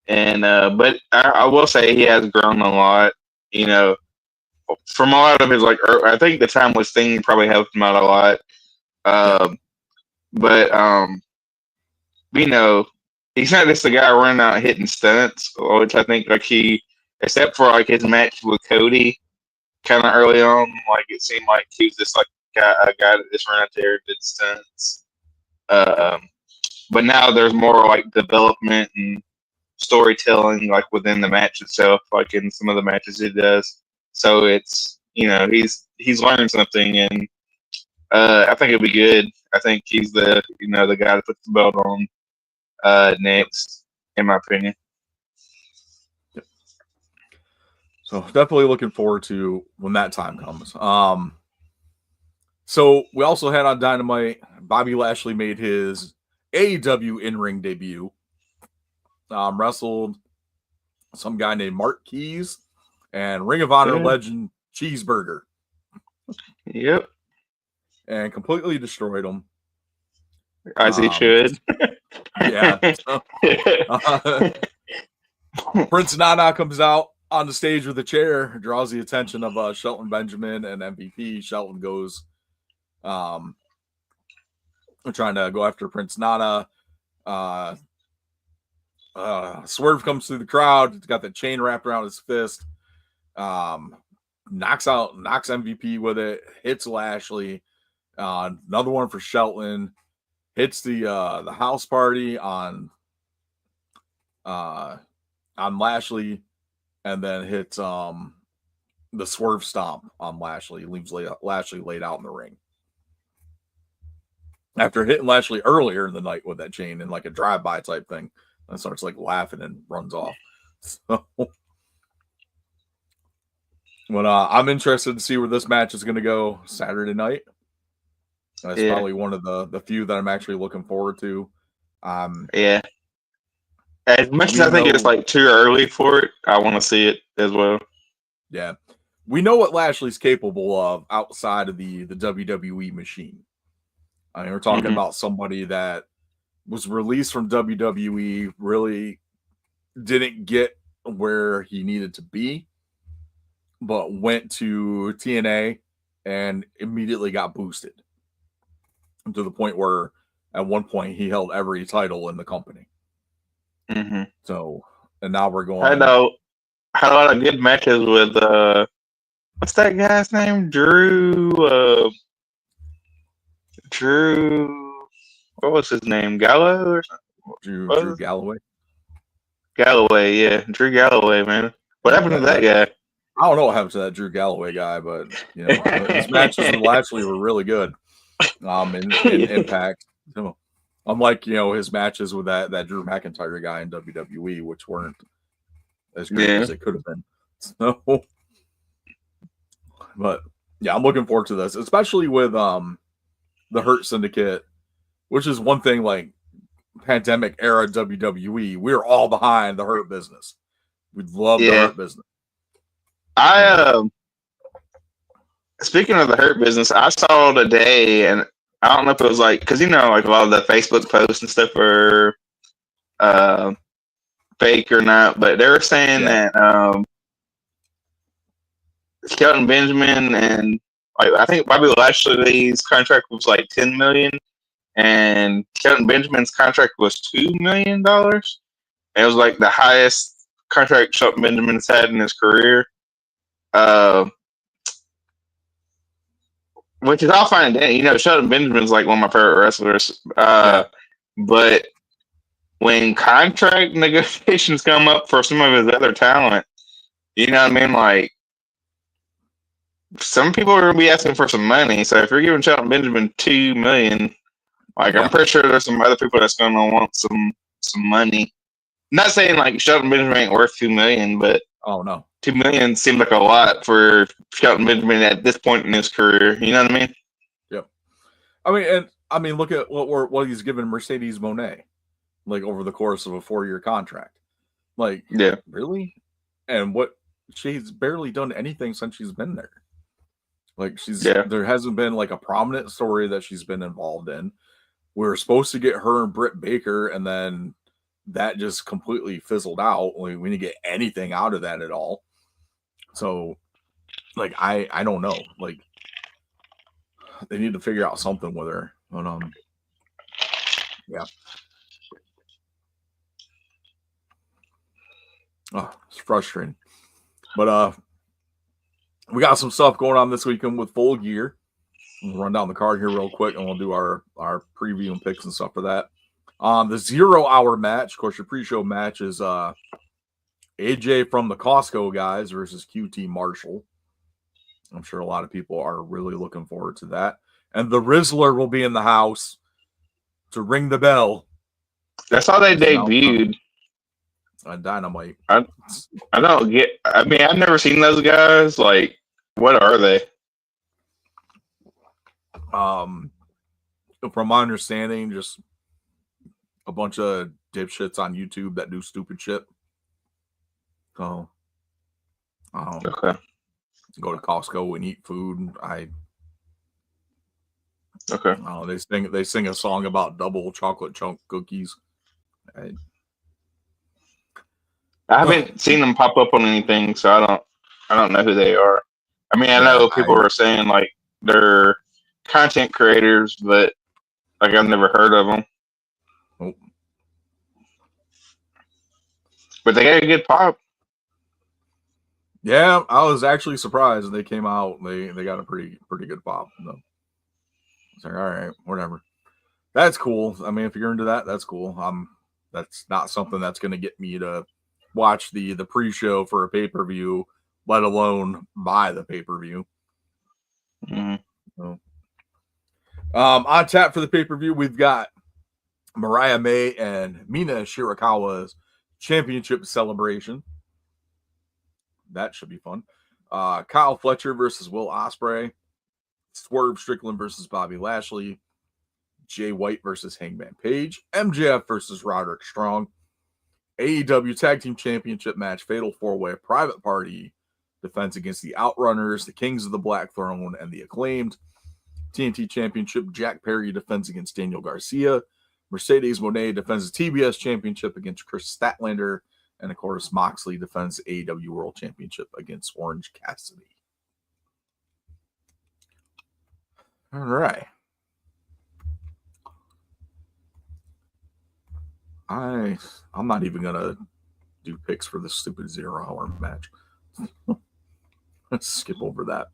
And but I will say he has grown a lot. You know, from a lot of his like, I think the timeless thing probably helped him out a lot. But you know, he's not just a guy running out hitting stunts, which I think like he, except for like his match with Cody, kind of early on, like it seemed like he was just like a guy that just ran out there and did stunts. But now there's more like development and storytelling like within the match itself, like in some of the matches he does. So it's, you know, he's learned something, and I think it'll be good. I think he's the, you know, the guy that puts the belt on next, in my opinion. So definitely looking forward to when that time comes. So we also had on Dynamite, Bobby Lashley made his AEW in-ring debut. Wrestled some guy named Mark Keys and Ring of Honor legend Cheeseburger. Yep. And completely destroyed him. As he should. Yeah. Prince Nana comes out on the stage with a chair, draws the attention of Shelton Benjamin and MVP. Shelton goes trying to go after Prince Nana. Swerve comes through the crowd. He's got the chain wrapped around his fist. Knocks MVP with it. Hits Lashley. Another one for Shelton. Hits the house party on Lashley, and then hits the Swerve stomp on Lashley. Leaves Lashley laid out in the ring. After hitting Lashley earlier in the night with that chain and like a drive-by type thing, and starts like laughing and runs off. So, but I'm interested to see where this match is going to go Saturday night. That's probably one of the few that I'm actually looking forward to. Yeah. As much as I think it's like too early for it, I want to see it as well. Yeah. We know what Lashley's capable of outside of the WWE machine. I mean, we're talking about somebody that was released from WWE, really didn't get where he needed to be, but went to TNA and immediately got boosted to the point where at one point he held every title in the company. So, and now we're going. Had a lot of good matches with what's that guy's name? Drew. What was his name? Gallo or something? Drew Galloway. Galloway, yeah, Drew Galloway, man. What happened to that guy? I don't know what happened to that Drew Galloway guy, but you know, his matches with Lashley were really good. In Impact. So, unlike, you know, his matches with that Drew McIntyre guy in WWE, which weren't as good as it could have been. So, but yeah, I'm looking forward to this, especially with the Hurt Syndicate, which is one thing like pandemic era WWE. We're all behind the Hurt Business. We love the Hurt Business. Speaking of the Hurt Business, I saw today, and I don't know if it was like, because you know, like a lot of the Facebook posts and stuff are fake or not, but they were saying that Shelton Benjamin and like I think Bobby Lashley's contract was like $10 million, and Shelton Benjamin's contract was $2 million. It was like the highest contract Shelton Benjamin's had in his career. Which is all fine and dandy. You know, Shelton Benjamin's like one of my favorite wrestlers. But when contract negotiations come up for some of his other talent, you know what I mean? Like, some people are going to be asking for some money. So if you're giving Shelton Benjamin $2 million, like I'm pretty sure there's some other people that's going to want some money. not saying like Shelton Benjamin ain't worth $2 million, but Oh no. $2 million seems like a lot for Shelton Benjamin at this point in his career. You know what I mean? Yep. I mean, look at what he's given Mercedes Moné, like over the course of a 4-year contract. Like, Yeah. really? And what she's barely done anything since she's been there. Like there hasn't been like a prominent story that she's been involved in. We were supposed to get her and Britt Baker, and then that just completely fizzled out. We didn't get anything out of that at all. So, like, I don't know. Like, they need to figure out something with her. But yeah. Oh, it's frustrating. But we got some stuff going on this weekend with Full Gear. We'll run down the card here real quick, and we'll do our preview and picks and stuff for that. The 0 hour match, of course, your pre-show match is AJ from the Costco guys versus QT Marshall. I'm sure a lot of people are really looking forward to that. And the Rizzler will be in the house to ring the bell. That's how they debuted. On Dynamite. I don't get. I mean, I've never seen those guys. Like, what are they? From my understanding, just a bunch of dipshits on YouTube that do stupid shit. So, okay. Go to Costco and eat food. Okay. They sing a song about double chocolate chunk cookies. I haven't seen them pop up on anything, so I don't know who they are. I mean, I know people are saying like they're content creators, but like I've never heard of them. Nope. But they got a good pop. Yeah, I was actually surprised they came out. They got a pretty good pop. So it's like, all right, whatever. That's cool. I mean, if you're into that, that's cool. That's not something that's going to get me to watch the pre-show for a pay-per-view, let alone buy the pay-per-view. Mm-hmm. So, on tap for the pay-per-view, we've got Mariah May and Mina Shirakawa's championship celebration. That should be fun. Kyle Fletcher versus Will Ospreay. Swerve Strickland versus Bobby Lashley. Jay White versus Hangman Page. MJF versus Roderick Strong. AEW Tag Team Championship match, Fatal 4-Way Private Party defense against the Outrunners, the Kings of the Black Throne, and the Acclaimed. TNT Championship, Jack Perry defends against Daniel Garcia. Mercedes Moné defends the TBS Championship against Chris Statlander. And, of course, Moxley defends the AEW World Championship against Orange Cassidy. All right. I'm not even going to do picks for this stupid 0 hour match. Let's skip over that.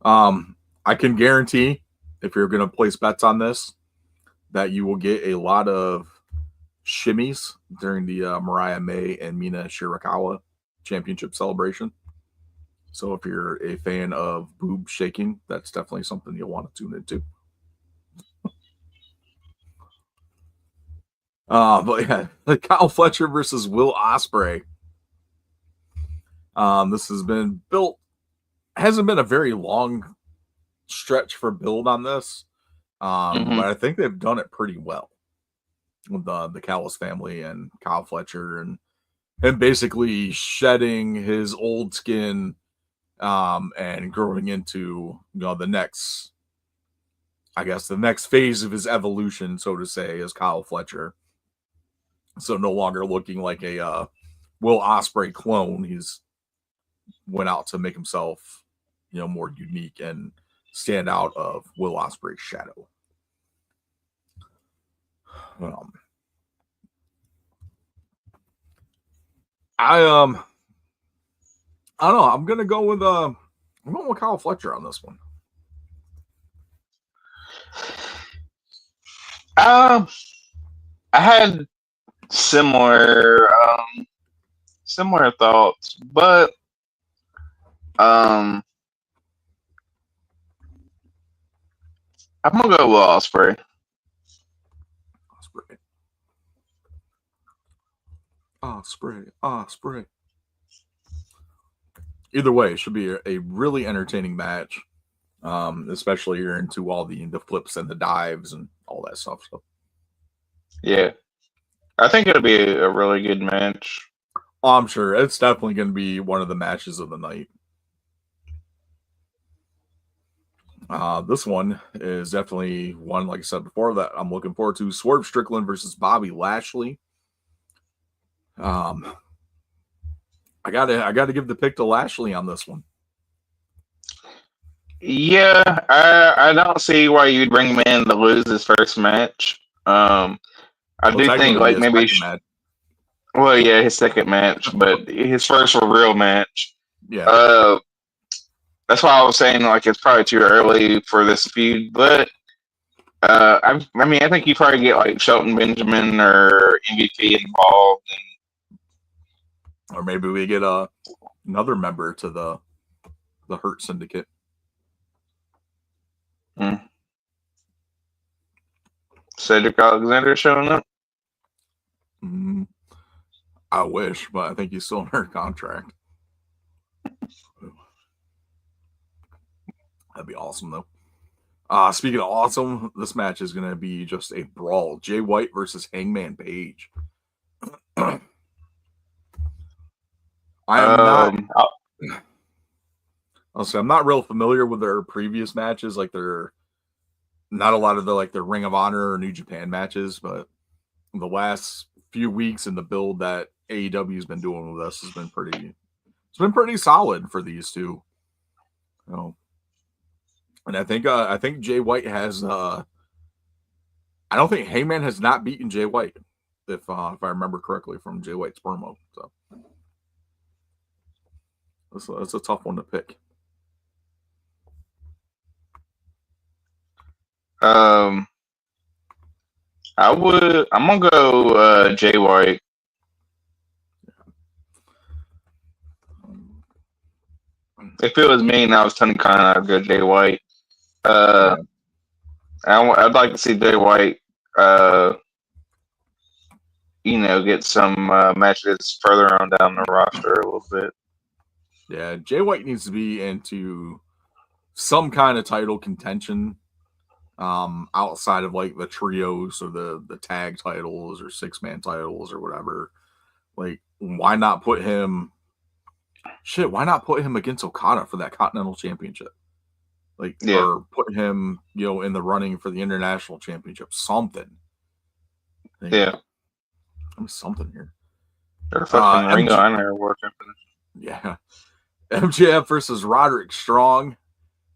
I can guarantee if you're going to place bets on this that you will get a lot of shimmies during the Mariah May and Mina Shirakawa championship celebration. So if you're a fan of boob shaking, that's definitely something you'll want to tune into. But yeah, Kyle Fletcher versus Will Ospreay. This has been built. Hasn't been a very long stretch for build on this, but I think they've done it pretty well with the Callis family and Kyle Fletcher and him basically shedding his old skin and growing into the next, I guess, the next phase of his evolution, so to say, as Kyle Fletcher. So no longer looking like a Will Ospreay clone. He's went out to make himself, more unique and stand out of Will Ospreay's shadow. I don't know. I'm gonna go with Kyle Fletcher on this one. I had similar thoughts, but I'm gonna go with Ospreay. Osprey. Either way, it should be a really entertaining match. Especially you're into all the flips and the dives and all that stuff. So Yeah, I think it'll be a really good match. I'm sure it's definitely going to be one of the matches of the night. This one is definitely one, like I said before, that I'm looking forward to. Swerve Strickland versus Bobby Lashley. I gotta give the pick to Lashley on this one. Yeah, I don't see why you'd bring him in to lose his first match. I do think like maybe. Well, yeah, his second match, but his first real match. Yeah. That's why I was saying like it's probably too early for this feud, but I mean I think you probably get like Shelton Benjamin or MVP involved, or maybe we get another member to the Hurt Syndicate. Cedric Alexander showing up. I wish, but I think he's still under contract. That'd be awesome, though. Speaking of awesome, this match is going to be just a brawl. Jay White versus Hangman Page. I'm not real familiar with their previous matches. Like, they're not a lot of the Ring of Honor or New Japan matches, but the last few weeks in the build that AEW has been doing with us has been pretty solid for these two. You know, and I think Jay White has I don't think Heyman has not beaten Jay White, if I remember correctly from Jay White's promo. So that's a tough one to pick. I'm gonna go Jay White. If it was me and I was telling Connor, I'd go Jay White. I'd like to see Jay White, get some matches further on down the roster a little bit. Yeah, Jay White needs to be into some kind of title contention, outside of like the trios or the tag titles or 6-man titles or whatever. Like, why not put him? Shit, why not put him against Okada for that Continental Championship? Like, or put him, in the running for the International Championship. Something. Something here. They're fucking Ring of Honor working for this. Yeah. MJF versus Roderick Strong.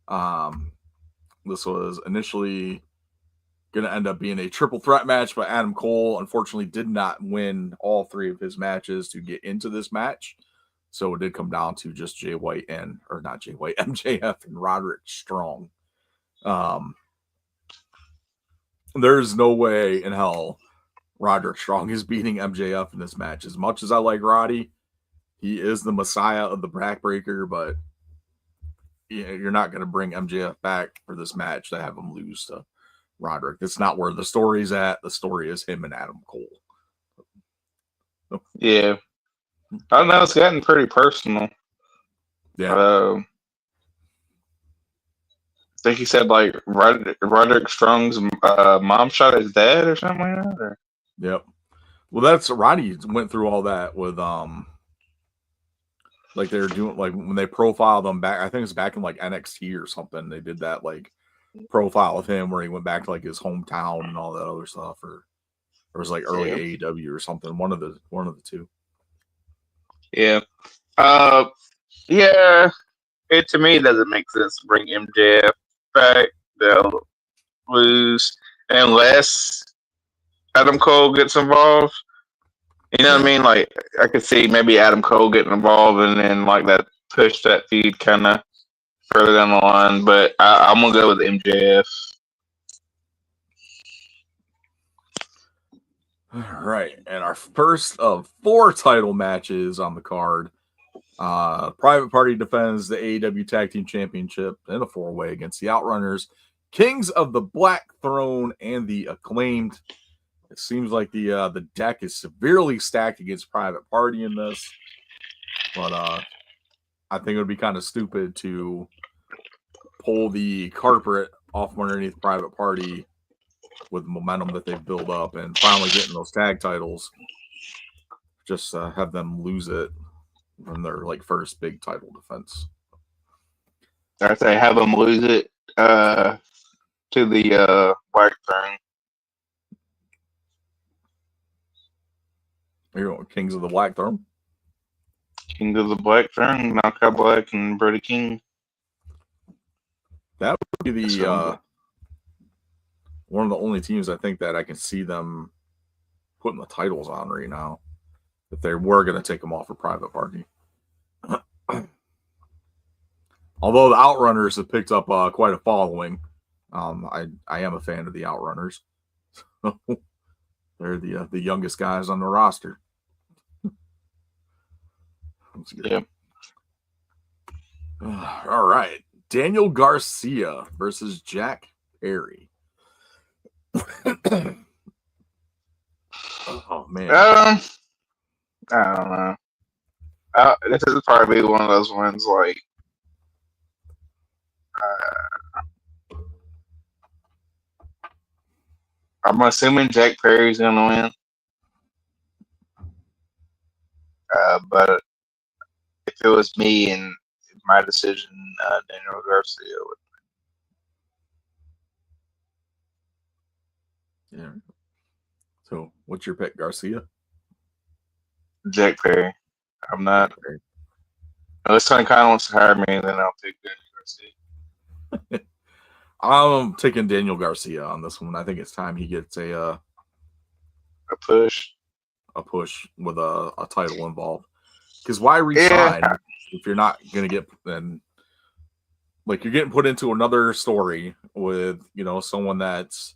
This was initially going to end up being a triple threat match, but Adam Cole unfortunately did not win all 3 of his matches to get into this match. So it did come down to just MJF and Roderick Strong. There's no way in hell Roderick Strong is beating MJF in this match. As much as I like Roddy, he is the messiah of the backbreaker, but you're not going to bring MJF back for this match to have him lose to Roderick. That's not where the story's at. The story is him and Adam Cole. Yeah. I don't know. It's gotten pretty personal. Yeah. I think he said like Roderick Strong's mom shot his dad or something like that. Or? Yep. Well, that's Roddy went through all that with like they were doing like when they profiled him back. I think it's back in like NXT or something. They did that like profile of him where he went back to like his hometown and all that other stuff, or it was like early AEW or something. One of the two. Yeah. It to me doesn't make sense to bring MJF back. They'll lose unless Adam Cole gets involved. You know what I mean? Like I could see maybe Adam Cole getting involved and then like that push that feud kind of further down the line. But I'm gonna go with MJF. All right, and our first of 4 title matches on the card. Private Party defends the AEW Tag Team Championship in a 4-way against the Outrunners, Kings of the Black Throne, and the Acclaimed. It seems like the deck is severely stacked against Private Party in this, but I think it would be kind of stupid to pull the carpet off underneath Private Party with the momentum that they've built up and finally getting those tag titles. Just have them lose it from their like first big title defense. I'd say have them lose it to the Black Throne. You're going Kings of the Black Throne. King of the Black Throne, Knockout Black, and Brody King. That would be the one of the only teams I think that I can see them putting the titles on right now. If they were going to take them off for Private Party. Although the Outrunners have picked up quite a following, I am a fan of the Outrunners. They're the youngest guys on the roster. Yeah. All right. Daniel Garcia versus Jack Perry. Oh, man. I don't know. This is probably one of those ones like I'm assuming Jack Perry's gonna win. But if it was me and my decision, Daniel Garcia would. Yeah. So, what's your pick, Garcia? Jack Perry. I'm not. Unless Tony Khan wants to hire me, then I'll pick Daniel Garcia. I'm taking Daniel Garcia on this one. I think it's time he gets a push with a title involved. Because why resign if you're not going to get then? Like you're getting put into another story with someone that's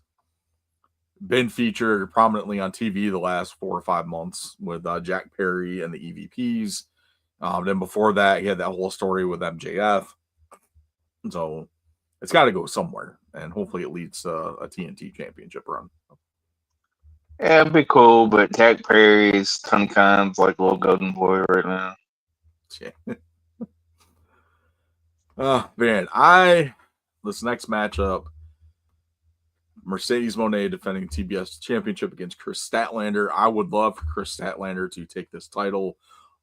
been featured prominently on TV the last 4 or 5 months with Jack Perry and the EVPs. Then before that, he had that whole story with MJF. So it's got to go somewhere, and hopefully it leads to a TNT championship run. Yeah, it'd be cool, but Jack Perry's Tony Khan's like a little golden boy right now. Yeah. Man, this next matchup, Mercedes Moné defending TBS championship against Chris Statlander. I would love for Chris Statlander to take this title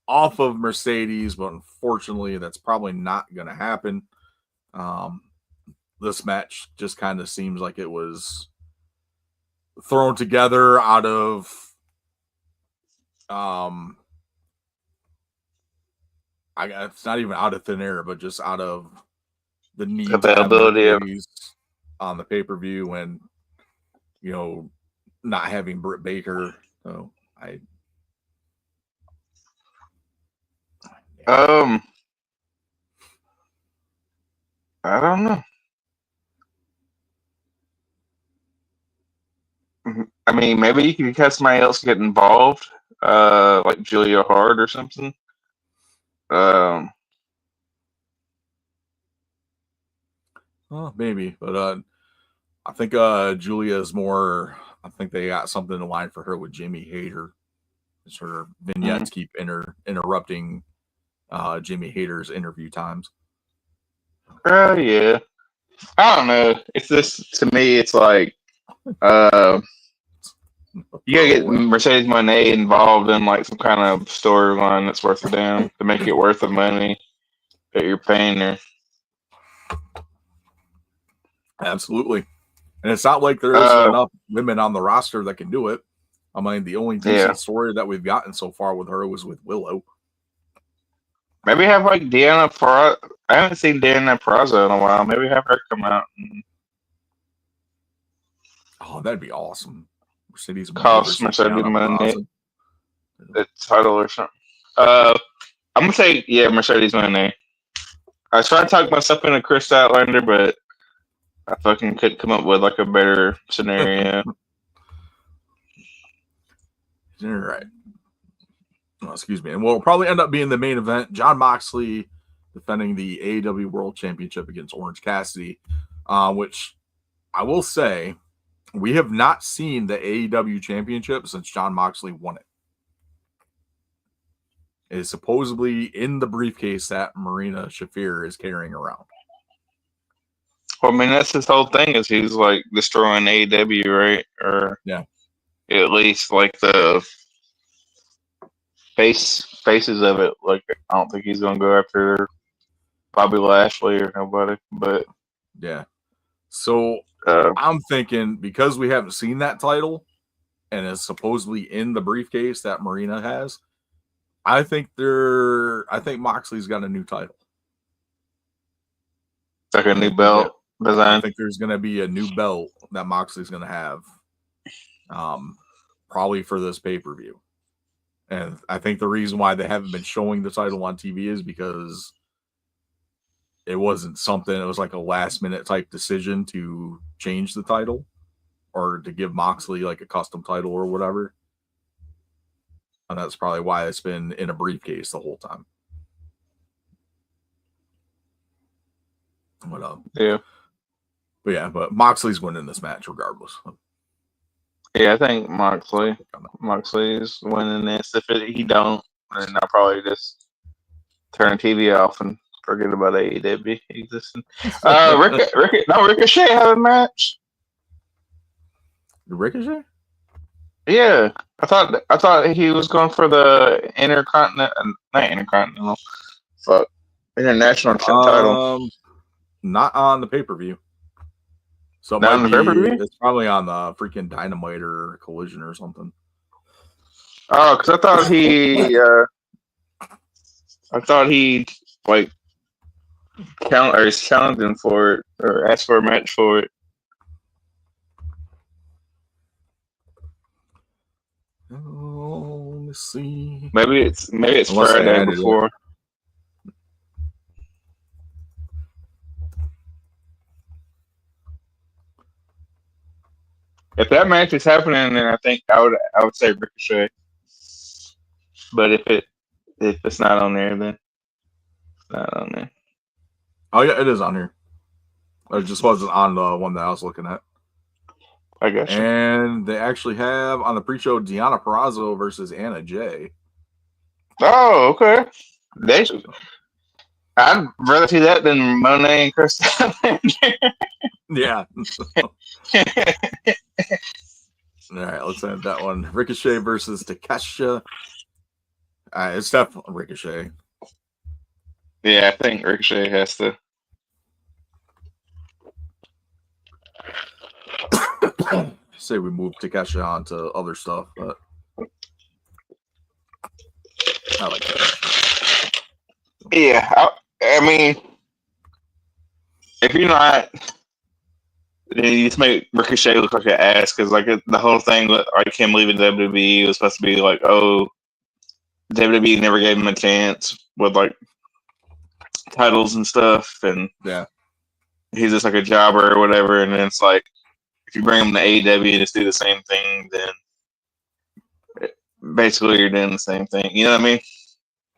off of Mercedes, but unfortunately, that's probably not going to happen. This match just kind of seems like it was thrown together out of it's not even out of thin air, but just out of the need availability of on the pay-per-view and not having Britt Baker. So I don't know. I mean, maybe you could have somebody else get involved, like Julia Hart or something. Well, maybe, but I think Julia is more. I think they got something in line for her with Jimmy Hayter. Her vignettes keep interrupting Jimmy Hayter's interview times. Yeah. I don't know. It's just to me, it's like you gotta get Mercedes Moné involved in like some kind of storyline that's worth a damn to make it worth the money that you're paying her. Absolutely. And it's not like there isn't enough women on the roster that can do it. I mean, the only decent story that we've gotten so far with her was with Willow. Maybe have like Deanna Peraza. I haven't seen Deanna Peraza in a while. Maybe have her come out. Oh, that'd be awesome. Mercedes Moné the title or something. I'm gonna say Mercedes Moné. I was trying to talk myself into Chris Statlander, but I fucking couldn't come up with like a better scenario. All right. Oh, excuse me. And we'll probably end up being the main event. Jon Moxley defending the AEW World Championship against Orange Cassidy, which I will say We have not seen the AEW championship since Jon Moxley won it. It is supposedly in the briefcase that Marina Shafir is carrying around. Well, I mean, that's his whole thing is he's like destroying AEW, right? Or Yeah. at least like the faces of it. Like, I don't think he's gonna go after Bobby Lashley or nobody. But Yeah. So I'm thinking because we haven't seen that title and it's supposedly in the briefcase that Marina has, I think Moxley's got a new title. like a new belt I design. think there's going to be a new belt that Moxley's going to have, probably for this pay-per-view. And I think the reason why they haven't been showing the title on TV is because it wasn't something, it was like a last-minute type decision to change the title or to give Moxley like a custom title or whatever. And that's probably why it's been in a briefcase the whole time. But Moxley's winning this match regardless. Yeah, I think Moxley's winning this. If he don't, then I'll probably just turn the TV off and forget about AEW existing. Ricochet have a match. Ricochet? Yeah, I thought he was going for the international title. Not on the pay-per-view. So it Not on the pay-per-view? It's probably on the freaking Dynamite or Collision or something. Oh, because I thought he like is challenging for it or asked for a match for it. Oh, let me see. Maybe it's Friday before. If that match is happening, then I think I would say Ricochet. But if it's not on there, then it's not on there. Oh yeah, it is on here. It just wasn't on the one that I was looking at. I guess. And they actually have on the pre-show Deonna Purrazzo versus Anna Jay. Oh, okay. I'd rather see that than Monet and Chris. Yeah. All right, let's end that one. Ricochet versus Takeshita. It's definitely Ricochet. Yeah, I think Ricochet has to. Say we move Takeshita on to other stuff, but I like that. Yeah, I mean, if you're not, then you just make Ricochet look like an ass because like the whole thing with like him leaving WWE was supposed to be like, oh, WWE never gave him a chance with like titles and stuff, and yeah, he's just like a jobber or whatever. And then it's like, if you bring him to AEW and just do the same thing, then basically you're doing the same thing. You know what I mean?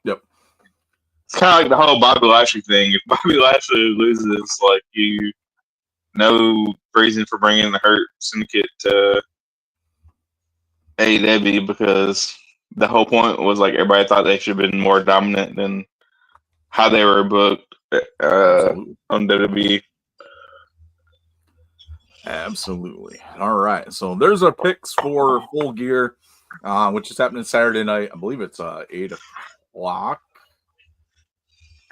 Yep. It's kind of like the whole Bobby Lashley thing. If Bobby Lashley loses, like no reason for bringing the Hurt Syndicate to AEW because the whole point was like everybody thought they should have been more dominant than how they were booked on WWE. Absolutely. All right. So there's our picks for Full Gear, which is happening Saturday night. I believe it's 8 o'clock.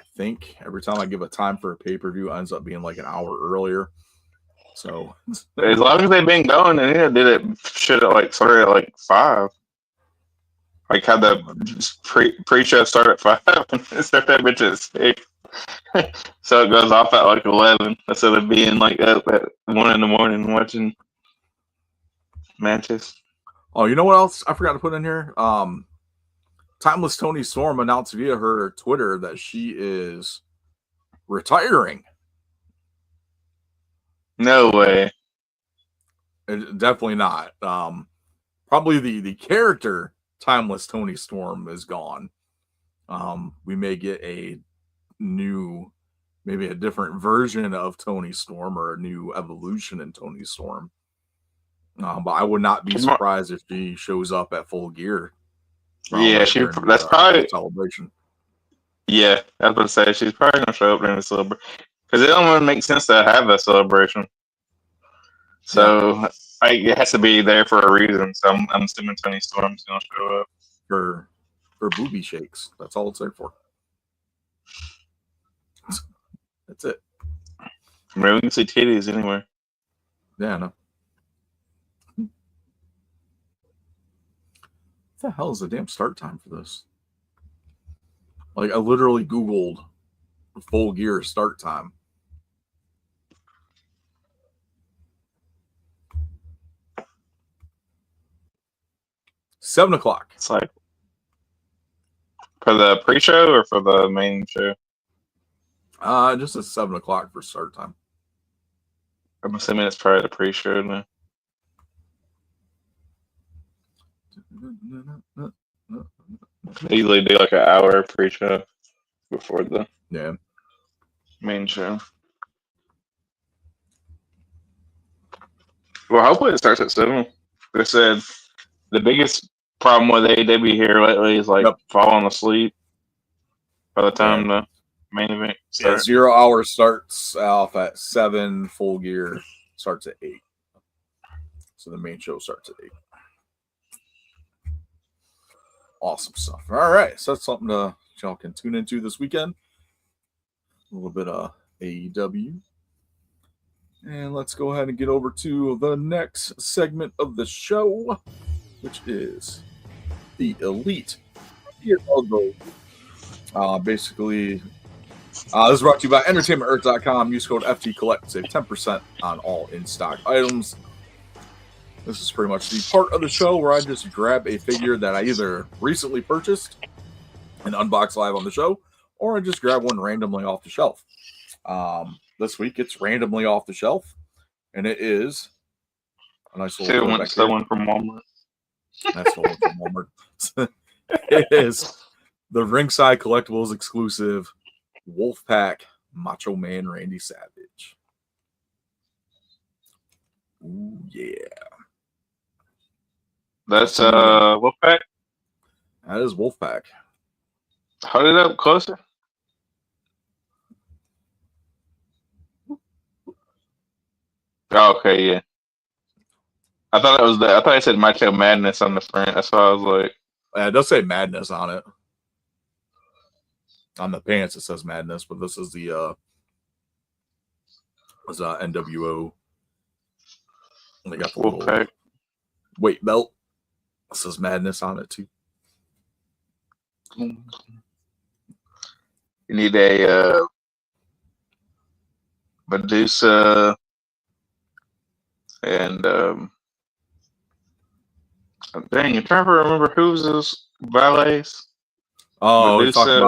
I think every time I give a time for a pay-per-view, it ends up being like an hour earlier. So as long as they've been going, and yeah, did it should have like started at like 5. Like how the pre-show start at 5 and start that bitch at 6. So it goes off at like 11 instead of being like up at 1 in the morning watching matches. Oh, you know what else I forgot to put in here? Timeless Toni Storm announced via her Twitter that she is retiring. No way. Definitely not. Probably the character Timeless Toni Storm is gone. We may get a new, maybe a different version of Toni Storm or a new evolution in Toni Storm. But I would not be She's more- surprised if she shows up at Full Gear. Yeah, during that's the probably celebration. Yeah, I was about to say she's probably gonna show up during the celebration because it don't really make sense to have a celebration. So it has to be there for a reason. So I'm assuming Tony Storm's gonna show up for booby shakes. That's all it's there for. That's it. I mean, we can see titties anywhere. Yeah, no. What the hell is the damn start time for this? Like, I literally Googled Full Gear start time. $7:00. It's like for the pre-show or for the main show. Just at 7:00 for start time. I'm assuming it's probably the pre-show now. They usually do like an hour pre-show before the main show. Well, hopefully it starts at 7. They said the biggest problem with AEW here lately is like falling asleep by the time the main event starts. 0 hour starts off at 7. Full Gear starts at 8. So the main show starts at 8. Awesome stuff. All right. So that's something y'all can tune into this weekend. A little bit of AEW. And let's go ahead and get over to the next segment of the show, which is the Elite Year Logo. Basically, this is brought to you by EntertainmentEarth.com. Use code FT Collect to save 10% on all in-stock items. This is pretty much the part of the show where I just grab a figure that I either recently purchased and unbox live on the show, or I just grab one randomly off the shelf. This week it's randomly off the shelf, and it is a nice little one from Walmart. That's the one from Walmart. It is the Ringside Collectibles exclusive Wolfpack Macho Man Randy Savage. Ooh, yeah. That's Wolfpack? That is Wolfpack. Hold it up closer. Oh, okay, yeah. I thought it said Macho Madness on the front. That's why I was like. It does say Madness on it. On the pants it says Madness, but this is the NWO. And they got the little weight belt. It says Madness on it too. You need a Medusa and dang, I'm trying to remember who's those valets. Oh, we're talking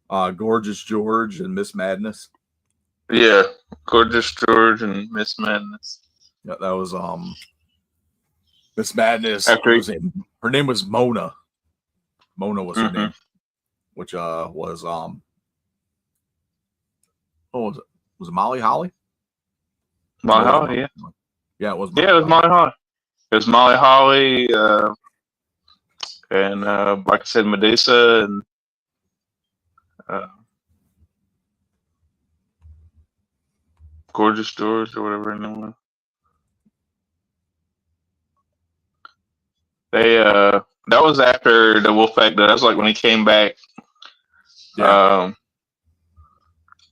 about Gorgeous George and Miss Madness. Yeah, Gorgeous George and Miss Madness. Yeah, that was Miss Madness. Her name was Mona. Mona was her name, which was what was it? Was it Molly Holly? Molly Holly, yeah. Yeah, it was. It was Molly Holly. It was Molly Holly, and like I said, Medusa and Gorgeous George or whatever her name was. They that was after the Wolfpack. That was like when he came back. Yeah.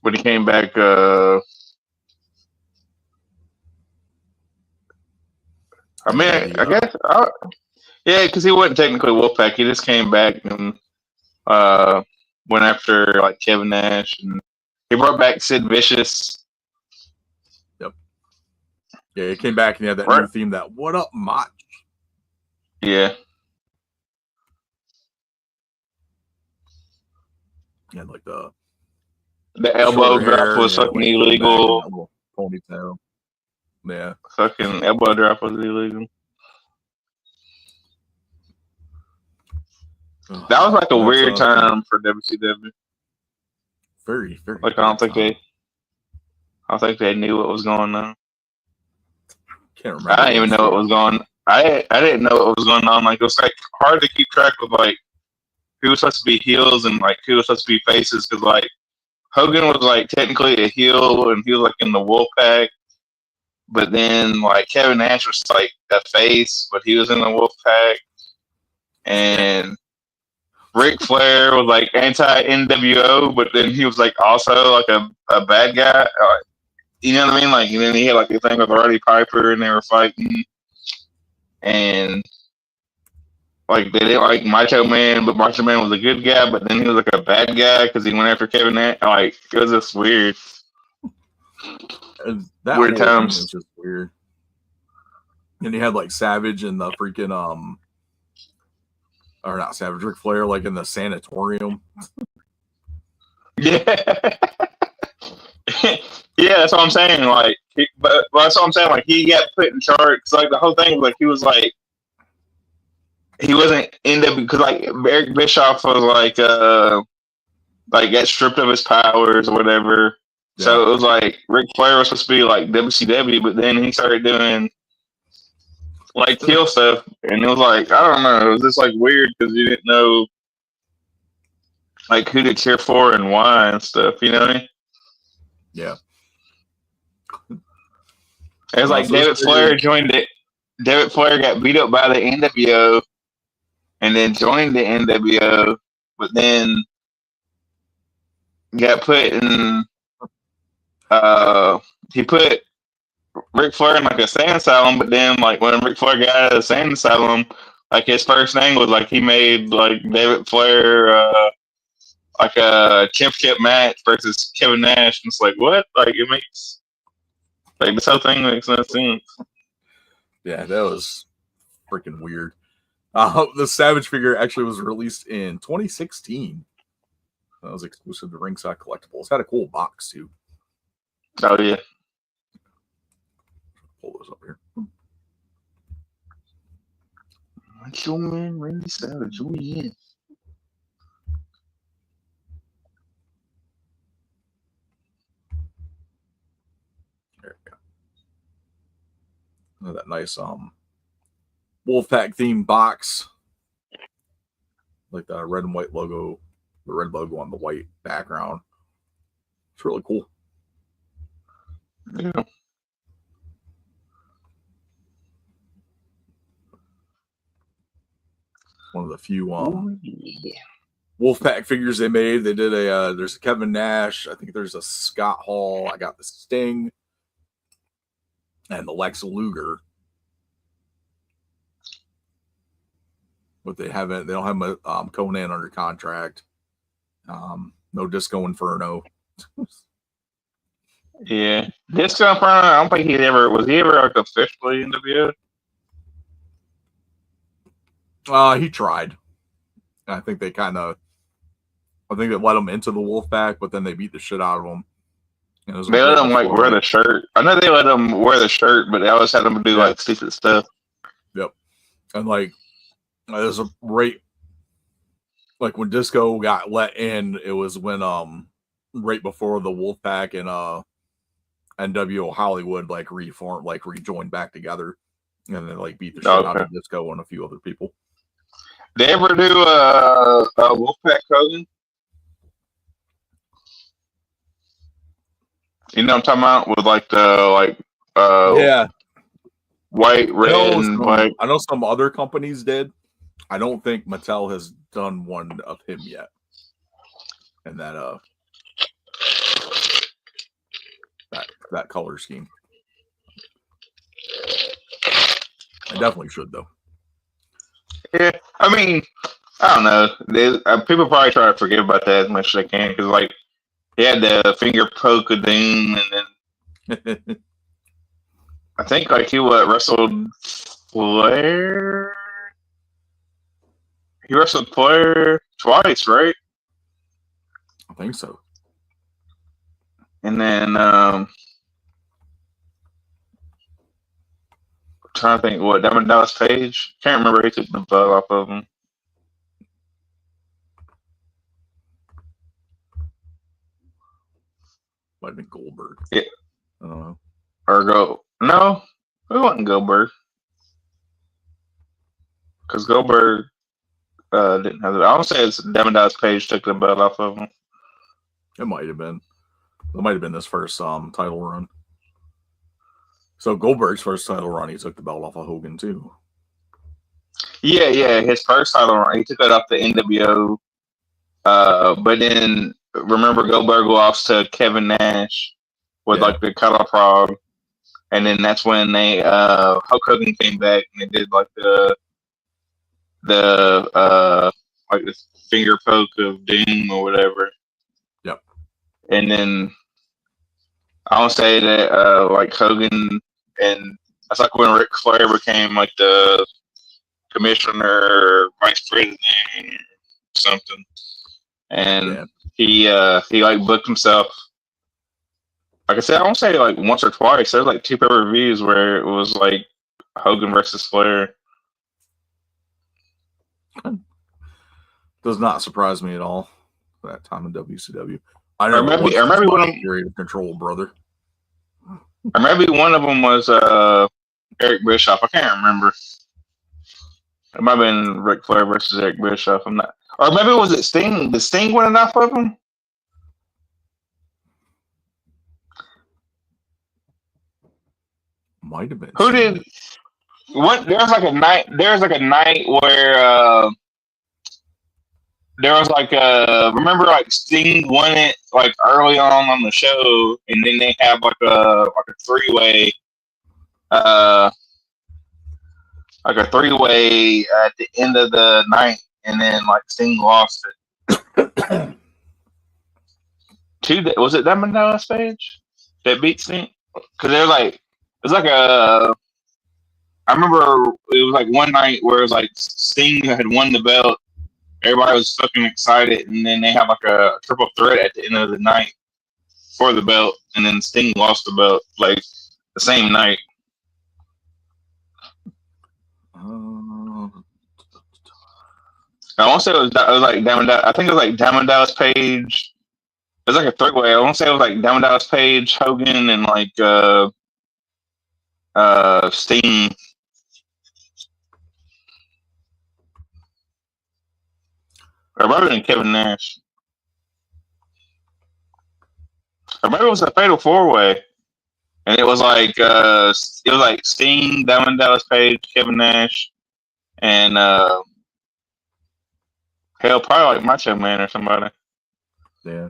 When he came back, I mean, I guess, yeah, because he wasn't technically Wolfpack. He just came back and went after like Kevin Nash, and he brought back Sid Vicious. Yep. Yeah, he came back and he had that new theme, that "What Up, Mach." Yeah. Yeah, like the elbow drop was fucking illegal. Ponytail. Yeah. Fucking elbow drop was illegal. That was like a weird time for WCW. Very, very. Like I don't think they knew what was going on. Can't remember. I didn't even know what was going. I didn't know what was going on. Like it was like hard to keep track of like who was supposed to be heels and like who was supposed to be faces because like Hogan was like technically a heel and he was like in the Wolfpack, but then like Kevin Nash was like a face, but he was in the Wolfpack, and Ric Flair was like anti NWO, but then he was like also like a bad guy. You know what I mean? Like, and then he had like the thing with Roddy Piper, and they were fighting, and like they didn't like Macho Man, but Macho Man was a good guy, but then he was like a bad guy because he went after Kevin Nash. Like it was just weird. That Weird whole times. thing was just weird. And he had like Savage and the freaking or not Savage, Ric Flair like in the sanatorium. Yeah, yeah, that's what I'm saying. Like, but that's what I'm saying. Like he got put in charge. Cause, like the whole thing was like he was like. He wasn't in there because like Eric Bischoff was like got stripped of his powers or whatever. Yeah. So it was like Ric Flair was supposed to be like WCW, but then he started doing like heel stuff, and it was like I don't know, it was just like weird because you didn't know like who to cheer for and why and stuff. You know what I mean? Yeah. It was like David Flair joined it. David Flair got beat up by the NWO. And then joined the NWO, but then got put in. He put Ric Flair in like a sand asylum, but then like when Ric Flair got out of the sand asylum, like his first thing was like he made like David Flair like a championship match versus Kevin Nash, and it's like what? Like it makes like this whole thing makes no sense. Yeah, that was freaking weird. The Savage figure actually was released in 2016. That was exclusive to Ringside Collectibles. Had a cool box too. Oh yeah. Pull this up here. Macho Man Randy Savage. Oh yeah. There we go. That nice Wolfpack themed box, like the red and white logo, the red logo on the white background. It's really cool. Yeah. One of the few Wolfpack figures they made. They did there's a Kevin Nash. I think there's a Scott Hall. I got the Sting and the Lex Luger. But they don't have Conan under contract. No Disco Inferno. Yeah. Disco Inferno, I don't think he ever like officially NWO? He tried. I think they let him into the Wolfpack, but then they beat the shit out of him. They let him like wear the shirt. I know they let him wear the shirt, but they always had him do like stupid stuff. Yep. And like there's a right, like when Disco got let in, it was when right before the Wolfpack and NWO Hollywood like reformed, like rejoined back together, and then like beat the shit out of Disco and a few other people. They ever do a Wolfpack Hogan? You know what I'm talking about with like the white, red, and white. I know some other companies did. I don't think Mattel has done one of him yet. And that color scheme. I definitely should though. Yeah, I mean, I don't know. People probably try to forget about that as much as they can because, like, he had the finger poke of doom, and then I think like he wrestled Flair. He wrestled Flair twice, right? I think so. And then trying to think what Diamond Dallas Page. Can't remember who took the belt off of him. Might have been Goldberg. Yeah. I don't know. No. It wasn't Goldberg. Because Goldberg didn't have it. I don't say it's Diamond Dallas Page took the belt off of him. It might have been. It might have been this first title run. So Goldberg's first title run, he took the belt off of Hogan too. Yeah. His first title run, he took it off the NWO. But then remember Goldberg lost to Kevin Nash with like the cutoff frog, and then that's when they Hulk Hogan came back and they did like the like the finger poke of doom or whatever. Yep. And then I want to say that like Hogan, and that's like when Ric Flair became like the commissioner or vice president or something. And he like booked himself. Like I said, I won't say like once or twice. There's like 2 pay-per-views where it was like Hogan versus Flair. Does not surprise me at all. That time in WCW, I remember one period of control, brother. Or maybe one of them was Eric Bischoff. I can't remember. It might have been Ric Flair versus Eric Bischoff. I'm not. Or maybe was it Sting? Did Sting win enough of them? Might have been. Who did? What? There's like a night where there was like remember like Sting won it like early on the show, and then they have like a 3-way at the end of the night, and then like Sting lost it. Was it Diamond Dallas Page that beat Sting? Because they're like it's like a. I remember it was like one night where it was like Sting had won the belt. Everybody was fucking excited, and then they have like a triple threat at the end of the night for the belt, and then Sting lost the belt like the same night. I won't say it was like Diamond. I think it was like Diamond Dallas Page. It was like a 3-way. I won't say it was like Diamond Dallas Page, Hogan, and like Sting. Or maybe than Kevin Nash. Or maybe it was a fatal 4-way. And it was like Sting, Diamond Dallas Page, Kevin Nash, and hell, probably like Macho Man or somebody. Yeah.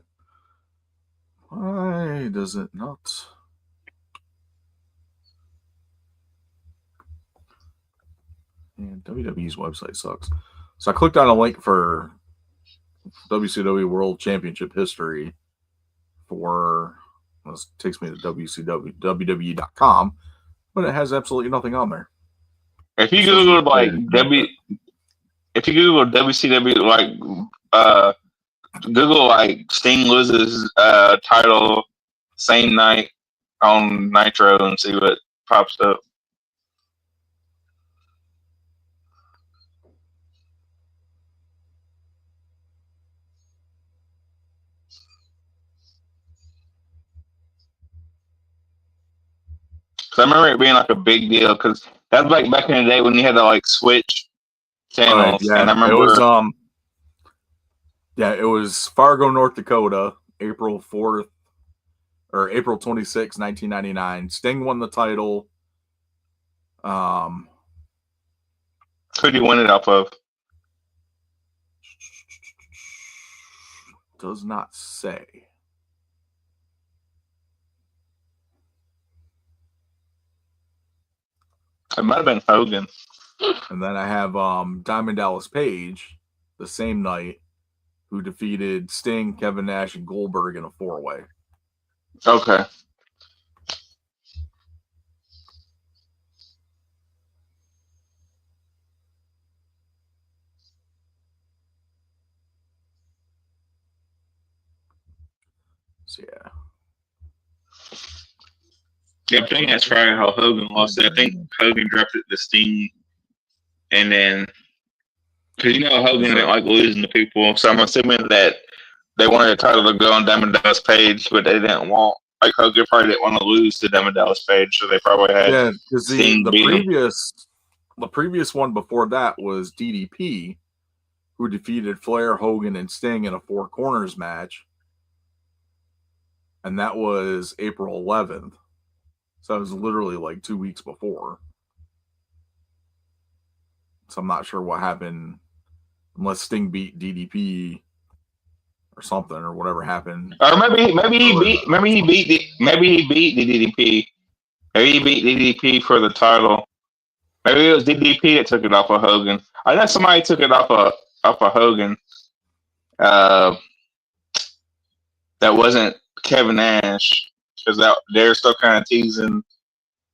Why does it not? And WWE's website sucks. So I clicked on a link for WCW World Championship history for this takes me to WWE.com, but it has absolutely nothing on there. If you Google like WCW, like Google like Sting loses title same night on Nitro and see what pops up. I remember it being like a big deal because that's like back in the day when you had to like switch channels. Yeah, and I remember it was Fargo, North Dakota, April 4th or April 26, 1999. Sting won the title. Who do you win it off of? Does not say. It might have been Hogan. And then I have Diamond Dallas Page the same night, who defeated Sting, Kevin Nash, and Goldberg in a 4-way. Okay. So yeah. Yeah, I think that's probably how Hogan lost it. I think Hogan dropped it to Sting, and then because Hogan didn't like losing to people, so I'm assuming that they wanted the title to go on Diamond Dallas Page, but they didn't want like Hogan probably didn't want to lose to Diamond Dallas Page, so they probably had Yeah, because Sting beat him. the previous one before that was DDP, who defeated Flair, Hogan, and Sting in a Four Corners match, and that was April 11th. So it was literally like 2 weeks before. So I'm not sure what happened, unless Sting beat DDP or something, or whatever happened. Or maybe he beat DDP. Maybe he beat DDP for the title. Maybe it was DDP that took it off of Hogan. I know somebody took it off of Hogan. That wasn't Kevin Nash, because they're still kind of teasing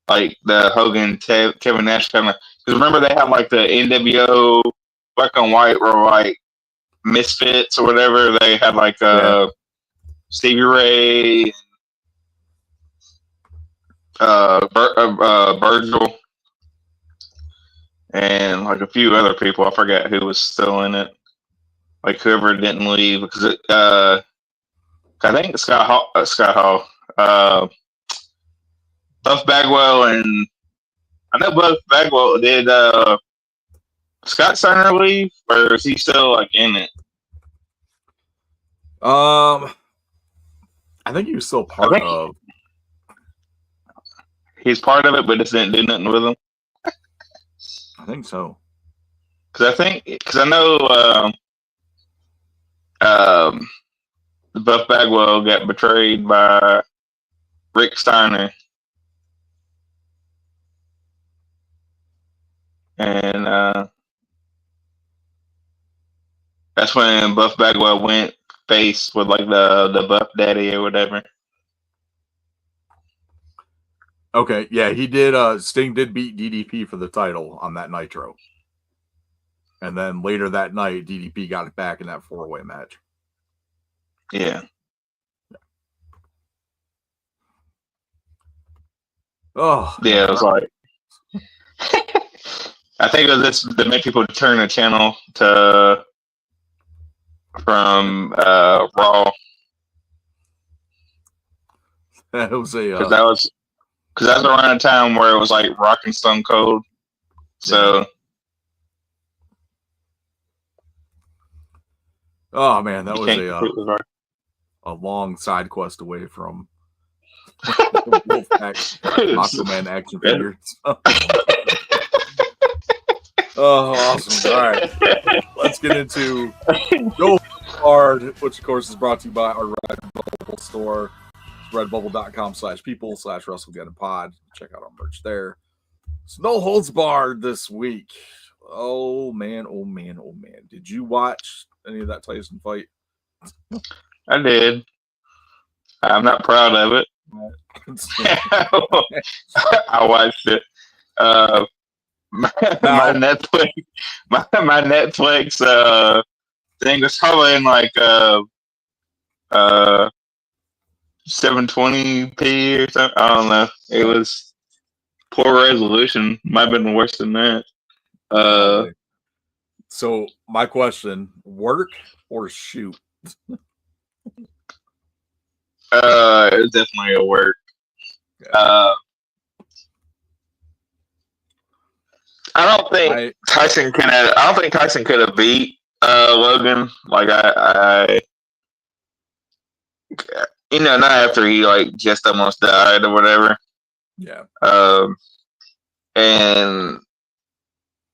like the Hogan Kevin Nash kind of. Because remember they had like the NWO Black and White were like Misfits or whatever. They had like Stevie Ray, Virgil, and like a few other people. I forget who was still in it. Like whoever didn't leave, because I think Scott Hall, Buff Bagwell, and I know Buff Bagwell did. Scott Steiner leave, or is he still like in it? I think he was still part of. He's part of it, but just didn't do nothing with him. I think so. Because I know Buff Bagwell got betrayed by Rick Steiner, and that's when Buff Bagwell went face with like the Buff Daddy or whatever. Okay, yeah, he did. Sting did beat DDP for the title on that Nitro, and then later that night, DDP got it back in that 4-way match. Yeah. Oh, yeah, it was like. I think it was this to make people turn the channel from Raw. That was because that was around a time where it was like Rock and Stone Cold. So. Oh man, that was a long side quest away from Wolfpack Aquaman action figures. Oh, awesome! All right, let's get into Go Hard, which of course is brought to you by our Redbubble store, redbubble.com/people/WrestleGettingPod. Check out our merch there. It's No Holds Barred this week. Oh man! Did you watch any of that Tyson fight? I did. I'm not proud of it. I watched it. My Netflix thing was probably in like 720p or something. I don't know. It was poor resolution. Might have been worse than that. So my question: work or shoot? It was definitely a work. Yeah. I don't think Tyson could have beat Logan. Like I not after he like just almost died or whatever. Yeah. And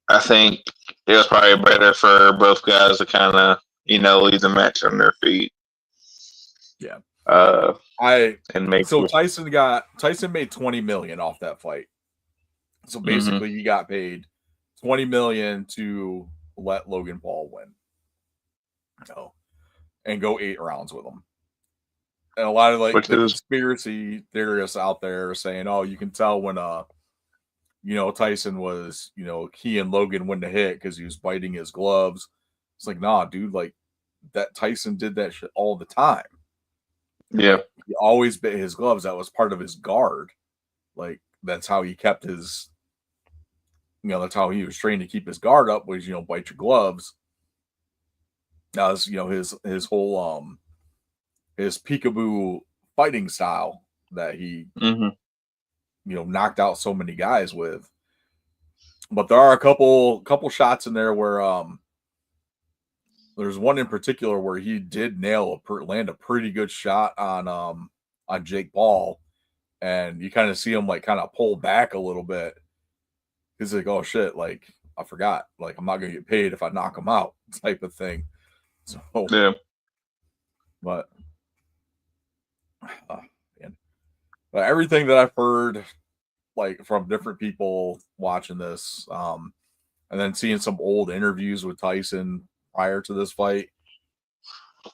I think it was probably better for both guys to kind of leave the match on their feet. Yeah. And make Tyson made $20 million off that fight. So basically, he got paid $20 million to let Logan Paul win, and go 8 rounds with him. And a lot of conspiracy theorists out there are saying, "Oh, you can tell when Tyson was he and Logan wouldn't have hit because he was biting his gloves." It's like, nah, dude, like that Tyson did that shit all the time. Yeah, he always bit his gloves. That was part of his guard. Like that's how he kept his. That's how he was trained to keep his guard up. Was bite your gloves. That was his whole his peekaboo fighting style that he Mm-hmm. knocked out so many guys with. But there are a couple shots in there where there's one in particular where he did land a pretty good shot on Jake Paul, and you kind of see him like kind of pull back a little bit. He's like, oh shit, like I forgot, like I'm not gonna get paid if I knock him out, type of thing. So Yeah. but man. But everything that I've heard, like from different people watching this, and then seeing some old interviews with Tyson prior to this fight,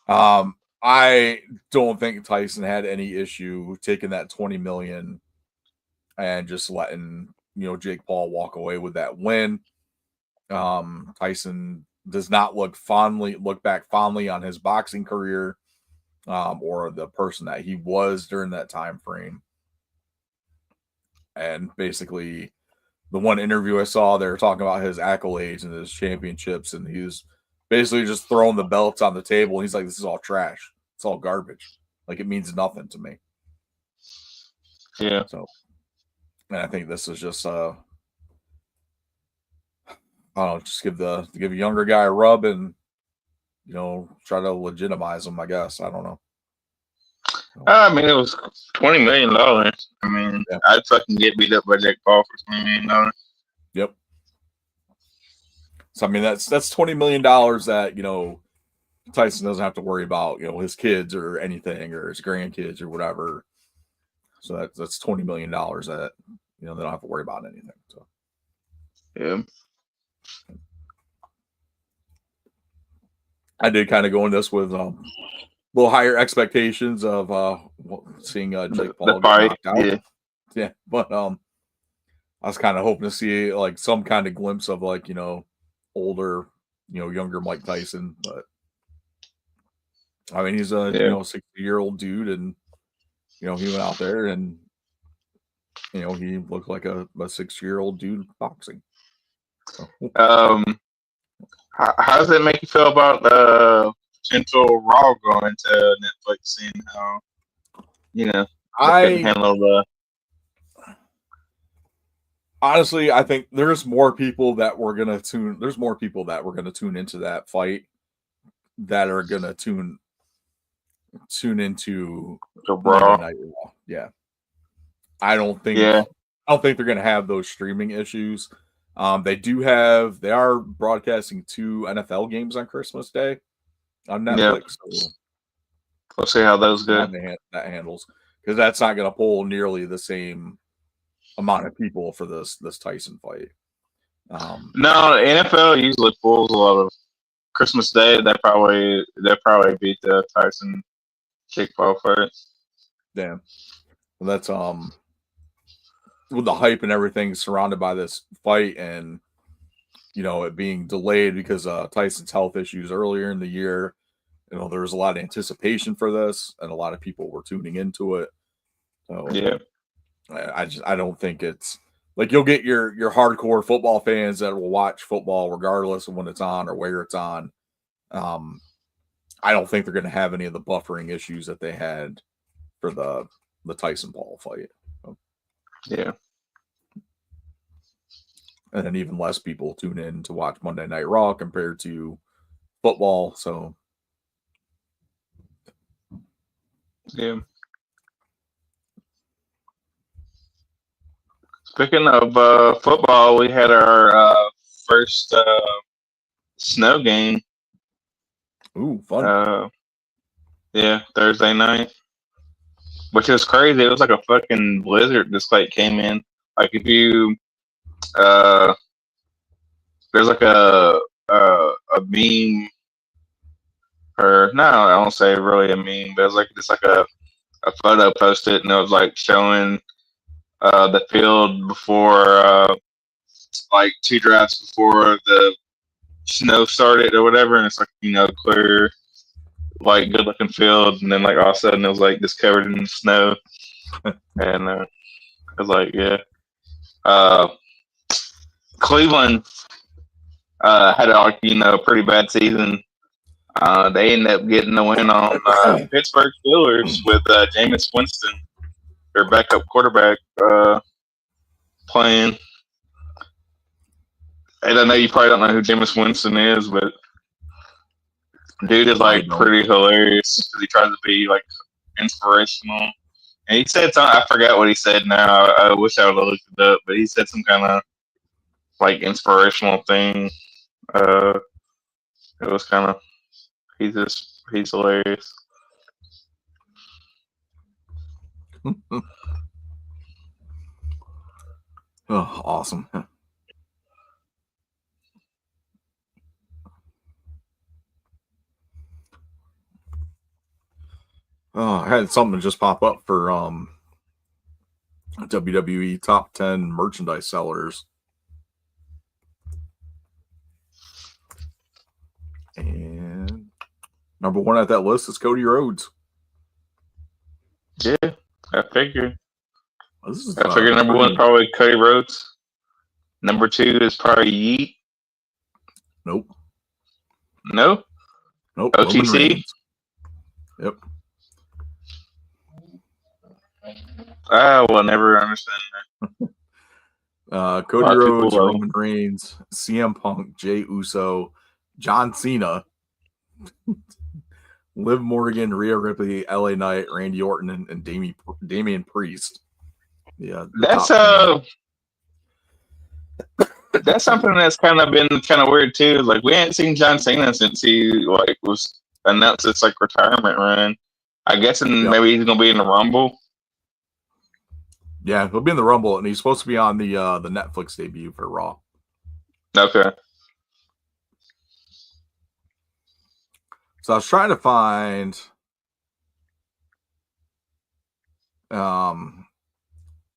I don't think Tyson had any issue taking that 20 million and just letting Jake Paul walk away with that win. Tyson does not look back fondly on his boxing career, or the person that he was during that time frame. And basically, the one interview I saw, they were talking about his accolades and his championships, and he was basically just throwing the belts on the table. And he's like, "This is all trash. It's all garbage. Like it means nothing to me." Yeah. So, and I think this is just I don't know, just give a younger guy a rub and try to legitimize him. I guess I don't know. I mean, it was $20 million. I mean, Yeah. I'd fucking get beat up by Jake Paul for $20 million. Yep. So I mean, that's $20 million that Tyson doesn't have to worry about his kids or anything or his grandkids or whatever. So that's $20 million that they don't have to worry about anything. So Yeah. I did kind of go in this with a little higher expectations of seeing Jake Paul The get fight. knocked out. Yeah. Yeah, but I was kind of hoping to see like some kind of glimpse of like older, younger Mike Tyson. But I mean, he's a 60-year-old dude, and he went out there and he looked like a 60-year-old dude boxing. So, how does it make you feel about potential Raw going to Netflix? Seeing how they couldn't handle the. Honestly, I think there's more people that were gonna tune. There's more people that were gonna tune into that fight that are gonna tune into The Raw. Monday Night Raw. Yeah, I don't think. Yeah. I don't think they're gonna have those streaming issues. They are broadcasting 2 NFL games on Christmas Day on Netflix. Yeah. So we'll see how those go. That handles, because that's not gonna pull nearly the same amount of people for this Tyson fight. No, the NFL usually pulls a lot of Christmas Day. They probably beat the Tyson Jake Paul fight. Yeah, well, that's with the hype and everything surrounded by this fight, and it being delayed because Tyson's health issues earlier in the year. There was a lot of anticipation for this, and a lot of people were tuning into it. So yeah. I don't think it's like you'll get your hardcore football fans that will watch football regardless of when it's on or where it's on. I don't think they're going to have any of the buffering issues that they had for the Tyson Paul fight. So, yeah. And then even less people tune in to watch Monday Night Raw compared to football. So yeah. Speaking of football, we had our first snow game. Ooh, fun. Yeah, Thursday night. Which was crazy. It was like a fucking blizzard this like came in. Like if you there's like a meme, or no, I won't say really a meme, but it's like just like a photo posted, and it was like showing the field before like 2 drives before the snow started or whatever, and it's like clear, like good looking field, and then like all of a sudden it was like just covered in snow. And I was like, yeah. Cleveland had a pretty bad season. They ended up getting the win on Pittsburgh Steelers with Jameis Winston. their backup quarterback playing. And I know you probably don't know who Jameis Winston is, but dude is I like don't. pretty hilarious because he tries to be like inspirational. And he said something, I forgot what he said now. I wish I would have looked it up, but he said some kind of like inspirational thing. It was kind of, he's hilarious. Oh, awesome. Oh, I had something just pop up for WWE top 10 merchandise sellers. And number one at that list is Cody Rhodes. Yeah, I figured. This is, I figured number one is probably Cody Rhodes. Number two is probably Yeet. Nope. No? Nope. Roman OTC? Reigns. Yep. I will never understand that. Cody lot of people Rhodes, like- Roman Reigns, CM Punk, Jey Uso, John Cena, Liv Morgan, Rhea Ripley, LA Knight, Randy Orton, and Damian Priest. Yeah, That's that's something that's kind of been kind of weird too. Like we ain't seen John Cena since he like was announced its like retirement run. I guess maybe he's gonna be in the Rumble. Yeah, he'll be in the Rumble, and he's supposed to be on the Netflix debut for Raw. Okay. So I was trying to find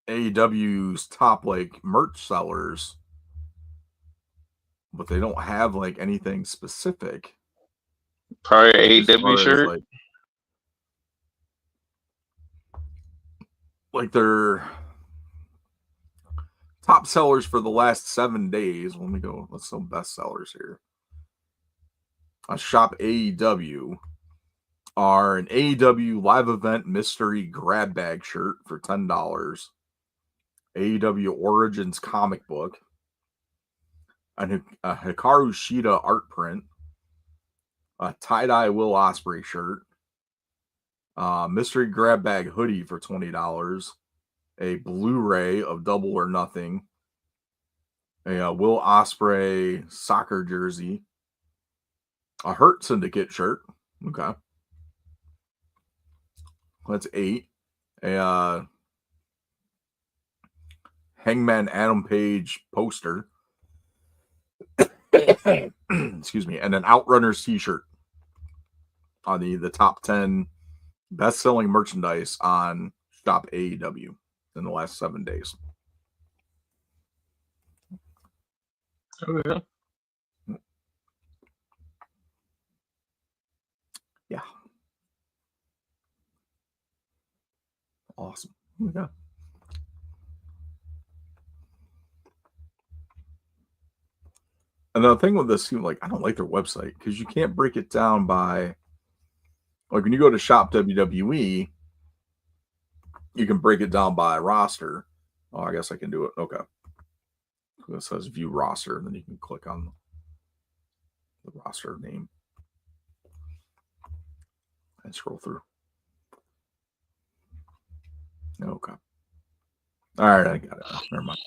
AEW's top like merch sellers, but they don't have like anything specific. Probably as far AEW as, shirt. like their top sellers for the last 7 days. Let me go. Let's some best sellers here. Shop AEW are an AEW live event mystery grab bag shirt for $10. AEW Origins comic book, a Hikaru Shida art print, a tie-dye Will Ospreay shirt, mystery grab bag hoodie for $20, a Blu-ray of Double or Nothing, a Will Ospreay soccer jersey, a Hurt Syndicate shirt. Okay. That's 8. A Hangman Adam Page poster. Excuse me. And an Outrunners t-shirt on the top 10 best-selling merchandise on Shop AEW in the last 7 days. Oh, yeah. Yeah. Awesome. Yeah. And the thing with this, like, I don't like their website because you can't break it down by, like, when you go to Shop WWE, you can break it down by roster. Oh, I guess I can do it. Okay. So it says view roster, and then you can click on the roster name and scroll through. Okay. All right, I got it. Never mind.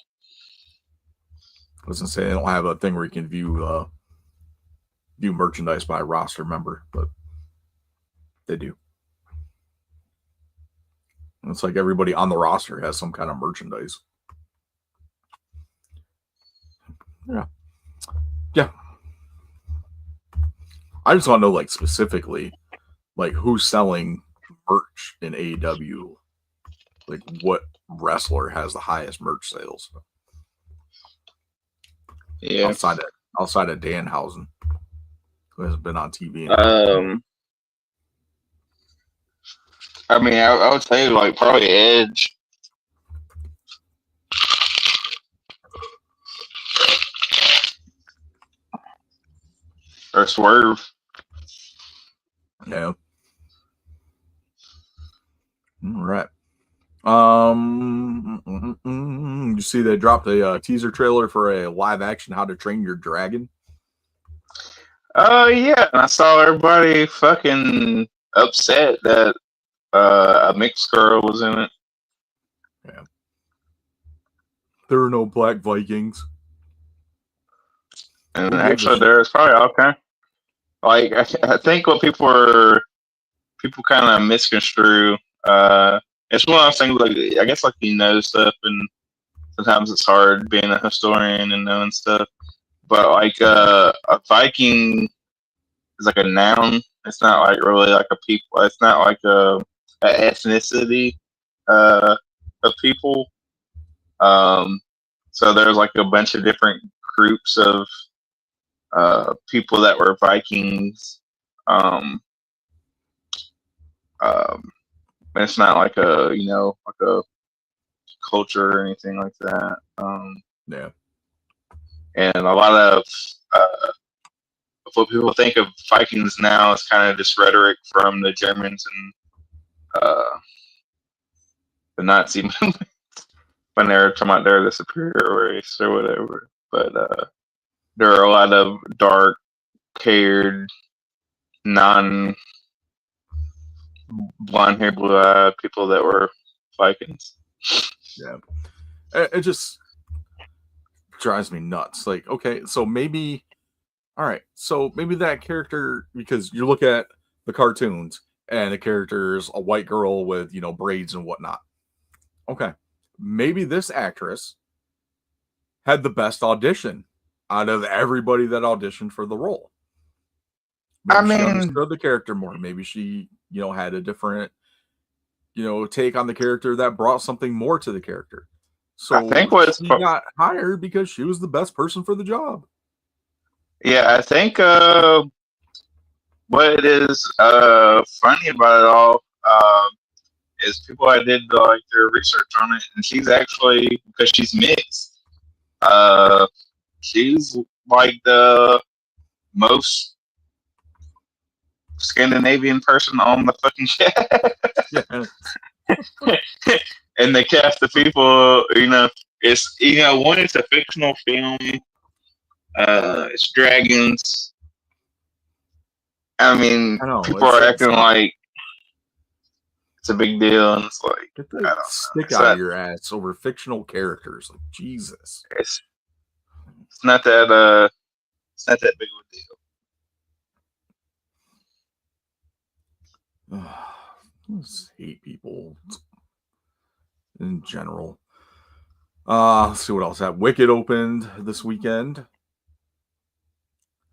I was gonna say they don't have a thing where you can view merchandise by roster member, but they do. And it's like everybody on the roster has some kind of merchandise. Yeah. Yeah. I just want to know, like, specifically, like, who's selling merch in AEW. Like, what wrestler has the highest merch sales? Yeah. Outside of Danhausen, who hasn't been on TV. I mean, I would say like probably Edge. Or Swerve. Yeah. All right. You see they dropped a teaser trailer for a live action How to Train Your Dragon. Oh yeah, and I saw everybody fucking upset that a mixed girl was in it. Yeah. There are no black Vikings. And Who gives a actually, shit? there's probably all kind. Like I think what people kind of misconstrue. It's one of those things like I guess like you know stuff, and sometimes it's hard being a historian and knowing stuff. But like a Viking is like a noun. It's not like really like a people. It's not like a ethnicity of people. Um, so there's like a bunch of different groups of people that were Vikings. Um, um, it's not like a like a culture or anything like that. Yeah. And a lot of what people think of Vikings now is kind of just rhetoric from the Germans and the Nazi movement when they're talking about they're the superior race or whatever. But there are a lot of dark haired, non blonde hair, blue eyed people that were Vikings. Yeah. It just drives me nuts. Like, okay, so maybe, all right, so maybe that character, because you look at the cartoons and the character's a white girl with, braids and whatnot. Okay, maybe this actress had the best audition out of everybody that auditioned for the role. I Maybe she mean, understood the character more. Maybe she, had a different, take on the character that brought something more to the character. I So think what's she got hired because she was the best person for the job. yeah, I think what is funny about it all is people I did like their research on it, and she's actually because she's mixed. She's like the most Scandinavian person on the fucking chat. Yeah. And the cast of people, it's one, it's a fictional film. It's dragons. I mean, I know. people are acting like it's a big deal, and it's like get I the don't know. stick out of your ass over fictional characters. Like Jesus. It's not that it's not that big of a deal. I just hate people in general. Let's see what else happened. Wicked opened this weekend.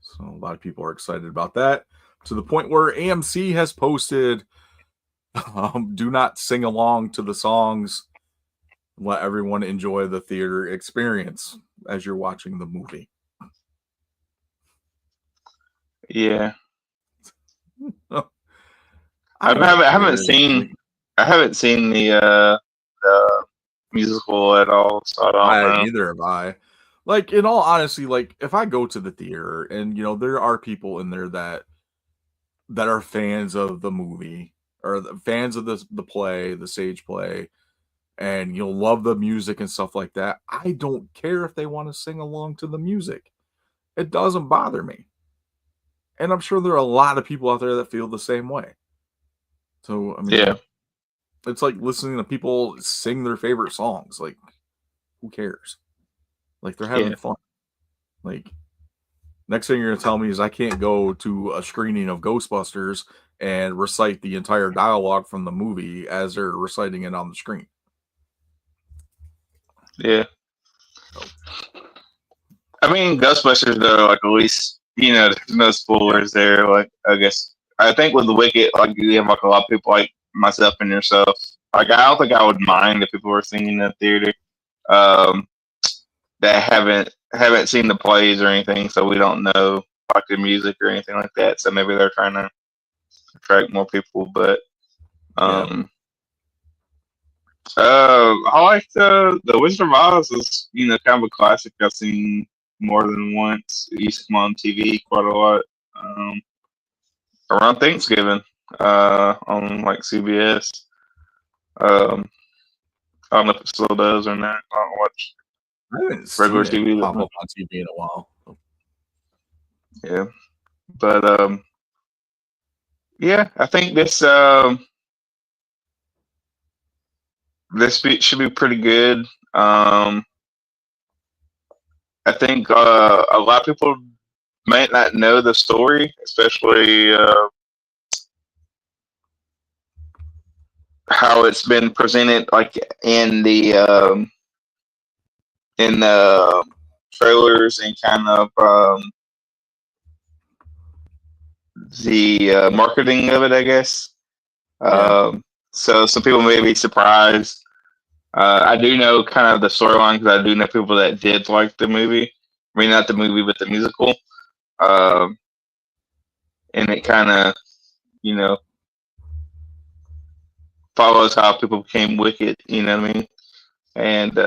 So a lot of people are excited about that. To the point where AMC has posted do not sing along to the songs. Let everyone enjoy the theater experience as you're watching the movie. Yeah. I haven't seen the musical at all, so I don't know. Neither have I. Like, in all honesty, like if I go to the theater and there are people in there that are fans of the movie or fans of the play, the stage play, and you'll love the music and stuff like that. I don't care if they want to sing along to the music. It doesn't bother me. And I'm sure there are a lot of people out there that feel the same way. So, I mean, Yeah. it's like listening to people sing their favorite songs. Like, who cares? Like, they're having fun. Like, next thing you're going to tell me is I can't go to a screening of Ghostbusters and recite the entire dialogue from the movie as they're reciting it on the screen. Yeah. I mean, Ghostbusters though, like at least there's no spoilers there. Like I guess I think with the Wicked, like you have like a lot of people like myself and yourself. Like I don't think I would mind if people were singing in the theater that haven't seen the plays or anything, so we don't know like the music or anything like that. So maybe they're trying to attract more people. But I like the Wizard of Oz is kind of a classic I've seen more than once. It used to come on TV quite a lot around Thanksgiving on like CBS. I don't know if it still does or not. I don't watch I haven't regular seen it TV that pop much. up on TV in a while. Yeah, but yeah, I think this should be pretty good. I think a lot of people might not know the story, especially how it's been presented, like in the trailers and kind of the marketing of it, I guess. Yeah. So some people may be surprised. I do know kind of the storyline because I do know people that did like the movie. I mean, not the movie, but the musical. Um, and it kind of, you know, follows how people became wicked. You know what I mean? And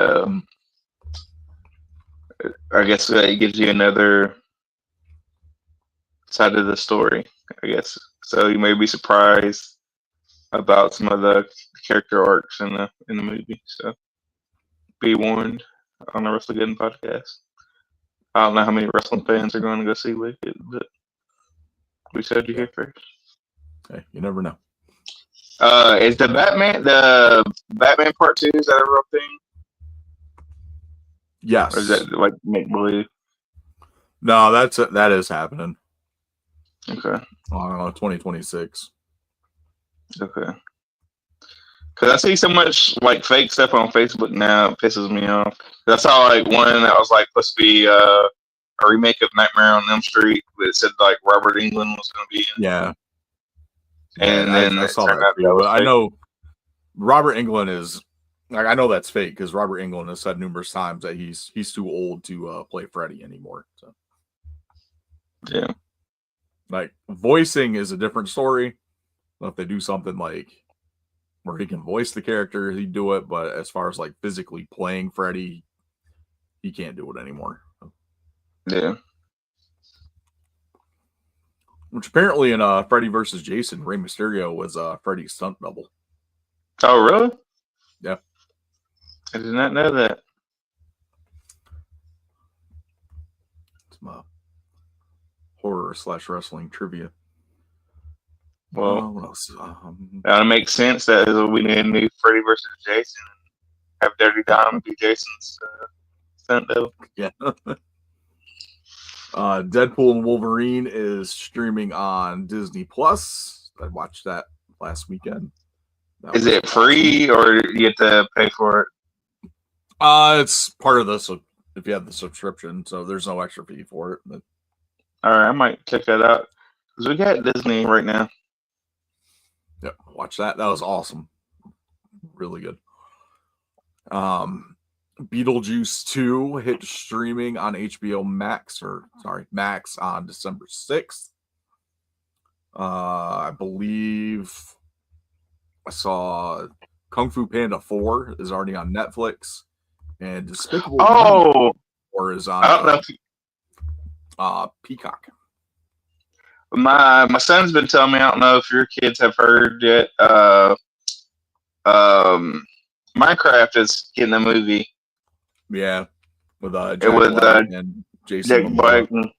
I guess it gives you another side of the story. I guess so. You may be surprised about some of the character arcs in the movie. So be warned on the Wrestling podcast. I don't know how many wrestling fans are going to go see Wicked, but we said you here first. Hey, you never know. Is the Batman Part 2, is that a real thing? Yes. Or is that like make believe? No, that is happening. Okay. 2026. Okay. Because I see so much like fake stuff on Facebook now, it pisses me off. I saw like one that was like supposed to be a remake of Nightmare on Elm Street, but it said like Robert Englund was going to be in. Yeah. And then I it saw turned that out too, that was but I fake. know Robert Englund is like, I know that's fake because Robert Englund has said numerous times that he's too old to play Freddy anymore. So Yeah. like voicing is a different story. If they do something like where he can voice the character, he'd do it. But as far as like physically playing Freddy, he can't do it anymore. Yeah. Which apparently in Freddy versus Jason, Rey Mysterio was Freddy's stunt double. Oh, really? Yeah. I did not know that. It's my horror / wrestling trivia. Well, what else? that makes sense that we need a new Freddy versus Jason. Have Dirty Dom be Jason's stunt double. Yeah. Deadpool and Wolverine is streaming on Disney Plus. I watched that last weekend. Is it free or do you have to pay for it? It's part of this if you have the subscription, so there's no extra fee for it. But... All right, I might check that out because we got Disney right now. Yep, watch that. That was awesome. Really good. Beetlejuice 2 hit streaming on HBO Max on December 6th. I believe I saw Kung Fu Panda 4 is already on Netflix, and Despicable Me 4 is on Peacock. My son's been telling me, I don't know if your kids have heard yet, Minecraft is getting a movie. Yeah, with Jack Black and Jason Momoa. Black.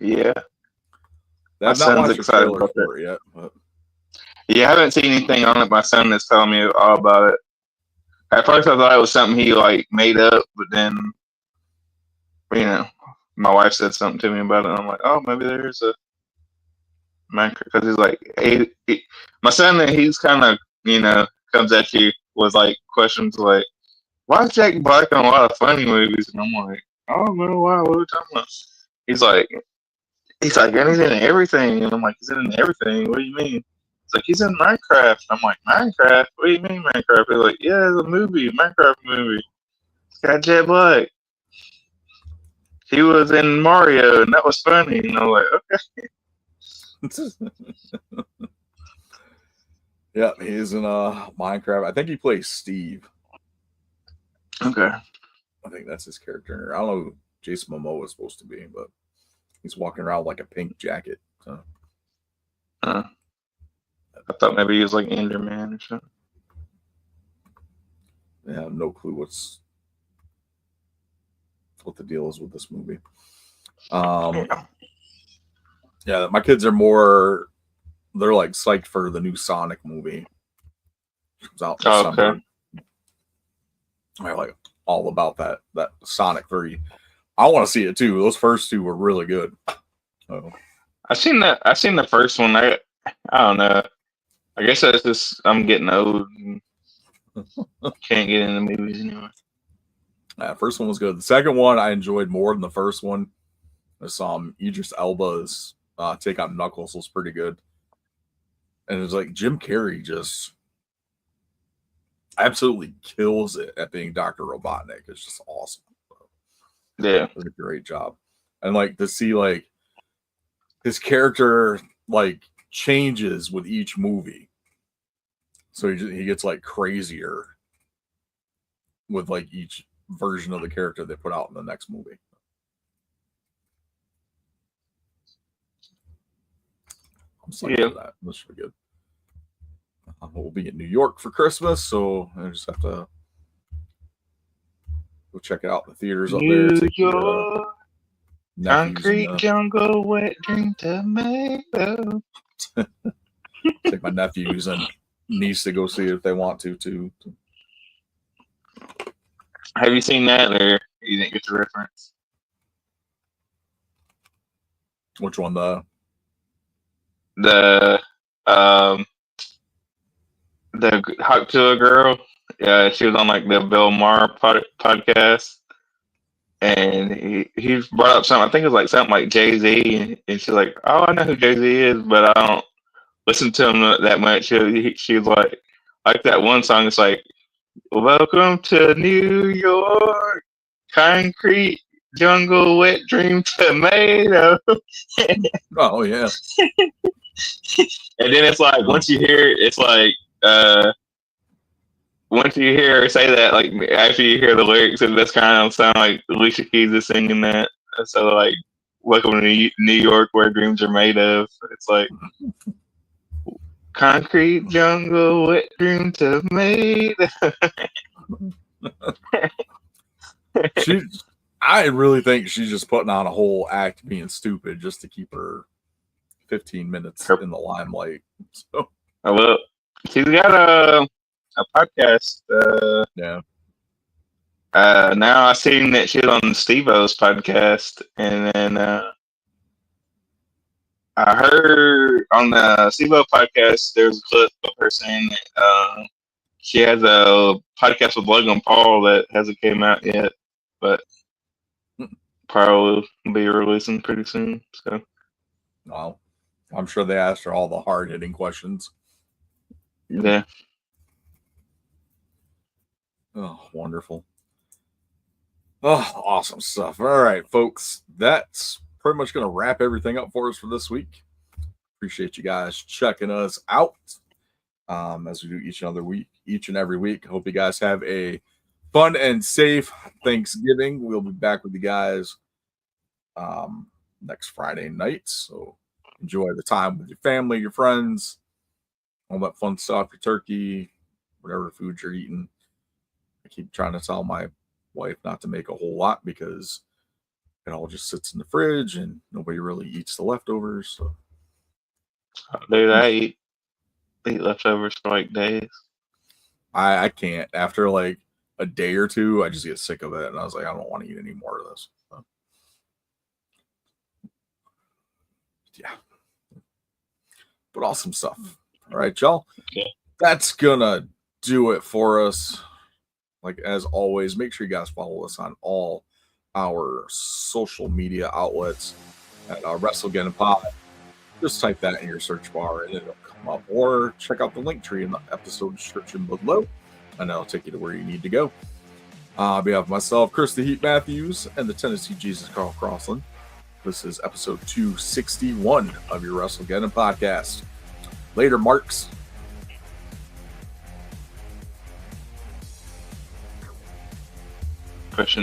Yeah. My son's excited about it yet. But... Yeah, I haven't seen anything on it. My son is telling me all about it. At first, I thought it was something he like made up, but then, you know, my wife said something to me about it. And I'm like, oh, maybe there's a Minecraft, because he's like, my son, he's kind of, you know, comes at you with like questions like, why is Jack Black on a lot of funny movies? And I'm like, I don't know why. What are we talking about? He's like anything and everything. And I'm like, is it in everything? What do you mean? It's like, he's in Minecraft. I'm like, Minecraft? What do you mean Minecraft? He's like, yeah, it's a movie, Minecraft movie. It's got Jack Black. He was in Mario, and that was funny. And I'm like, okay. Yeah, he's in Minecraft. I think he plays Steve. Okay. I think that's his character. I don't know who Jason Momoa is supposed to be, but he's walking around like a pink jacket. So. I thought maybe he was like Enderman or something. have no clue what the deal is with this movie. Yeah, my kids are they're like psyched for the new Sonic movie. It comes out in December. Okay. I like all about that Sonic 3. I want to see it too. Those first two were really good. So, I seen the first one. I don't know. I guess that's just I'm getting old and can't get into movies anymore. first one was good. The second one I enjoyed more than the first one. This Idris Elba's take on Knuckles was pretty good. And it was like Jim Carrey just absolutely kills it at being Dr. Robotnik. It's just awesome. Yeah. It was a great job. And like to see like his character like changes with each movie. So he gets like crazier with like each version of the character they put out in the next movie. I'm psyched for that. This should be good. We'll be in New York for Christmas, so I just have to go check it out in the theaters up there. New York, concrete jungle, wet dream tomato. Take my nephews and niece to go see it if they want to too. Have you seen that, or you didn't get the reference? Which one? The Hawk to a Girl. Yeah, she was on like the Bill Maher podcast, and he brought up something. I think it was like something like Jay-Z, and she's like, "Oh, I know who Jay-Z is, but I don't listen to him that much." She's like that one song. It's like, "Welcome to New York, concrete jungle, wet dream tomato." Oh yeah. And then it's like once you hear it, it's like once you hear her say that, like after you hear the lyrics, and that's kind of sound like Alicia Keys is singing that. So like, welcome to New York, where dreams are made of. It's like concrete jungle, wet dream tomato. I really think she's just putting on a whole act being stupid just to keep her 15 minutes in the limelight. So, well, she's got a podcast. Yeah. Now I seen that she's on Steve-O's podcast, and then I heard on the Steve-O podcast there's a clip of her saying that she has a podcast with Logan Paul that hasn't came out yet, but probably will be releasing pretty soon. So, well, I'm sure they asked her all the hard-hitting questions. Yeah. Oh, wonderful. Oh, awesome stuff. All right, folks. That's pretty much going to wrap everything up for us for this week. Appreciate you guys checking us out as we do each and every week. Hope you guys have a fun and safe Thanksgiving. We'll be back with you guys next Friday night. So enjoy the time with your family, your friends, all that fun stuff, your turkey, whatever food you're eating. I keep trying to tell my wife not to make a whole lot because it all just sits in the fridge and nobody really eats the leftovers. So, dude, I eat leftovers for like days. I can't. After like a day or two, I just get sick of it, and I was like, I don't want to eat any more of this. So, yeah, but awesome stuff. All right, y'all. Okay. That's gonna do it for us. Like as always, make sure you guys follow us on all our social media outlets at WrestleGeddon Pod. Just type that in your search bar and it'll come up, or check out the link tree in the episode description below, and that'll take you to where you need to go. On behalf of myself, Chris the Heat Matthews, and the Tennessee Jesus Carl Crossland, this is episode 261 of your WrestleGeddon podcast. Later, Marks. Question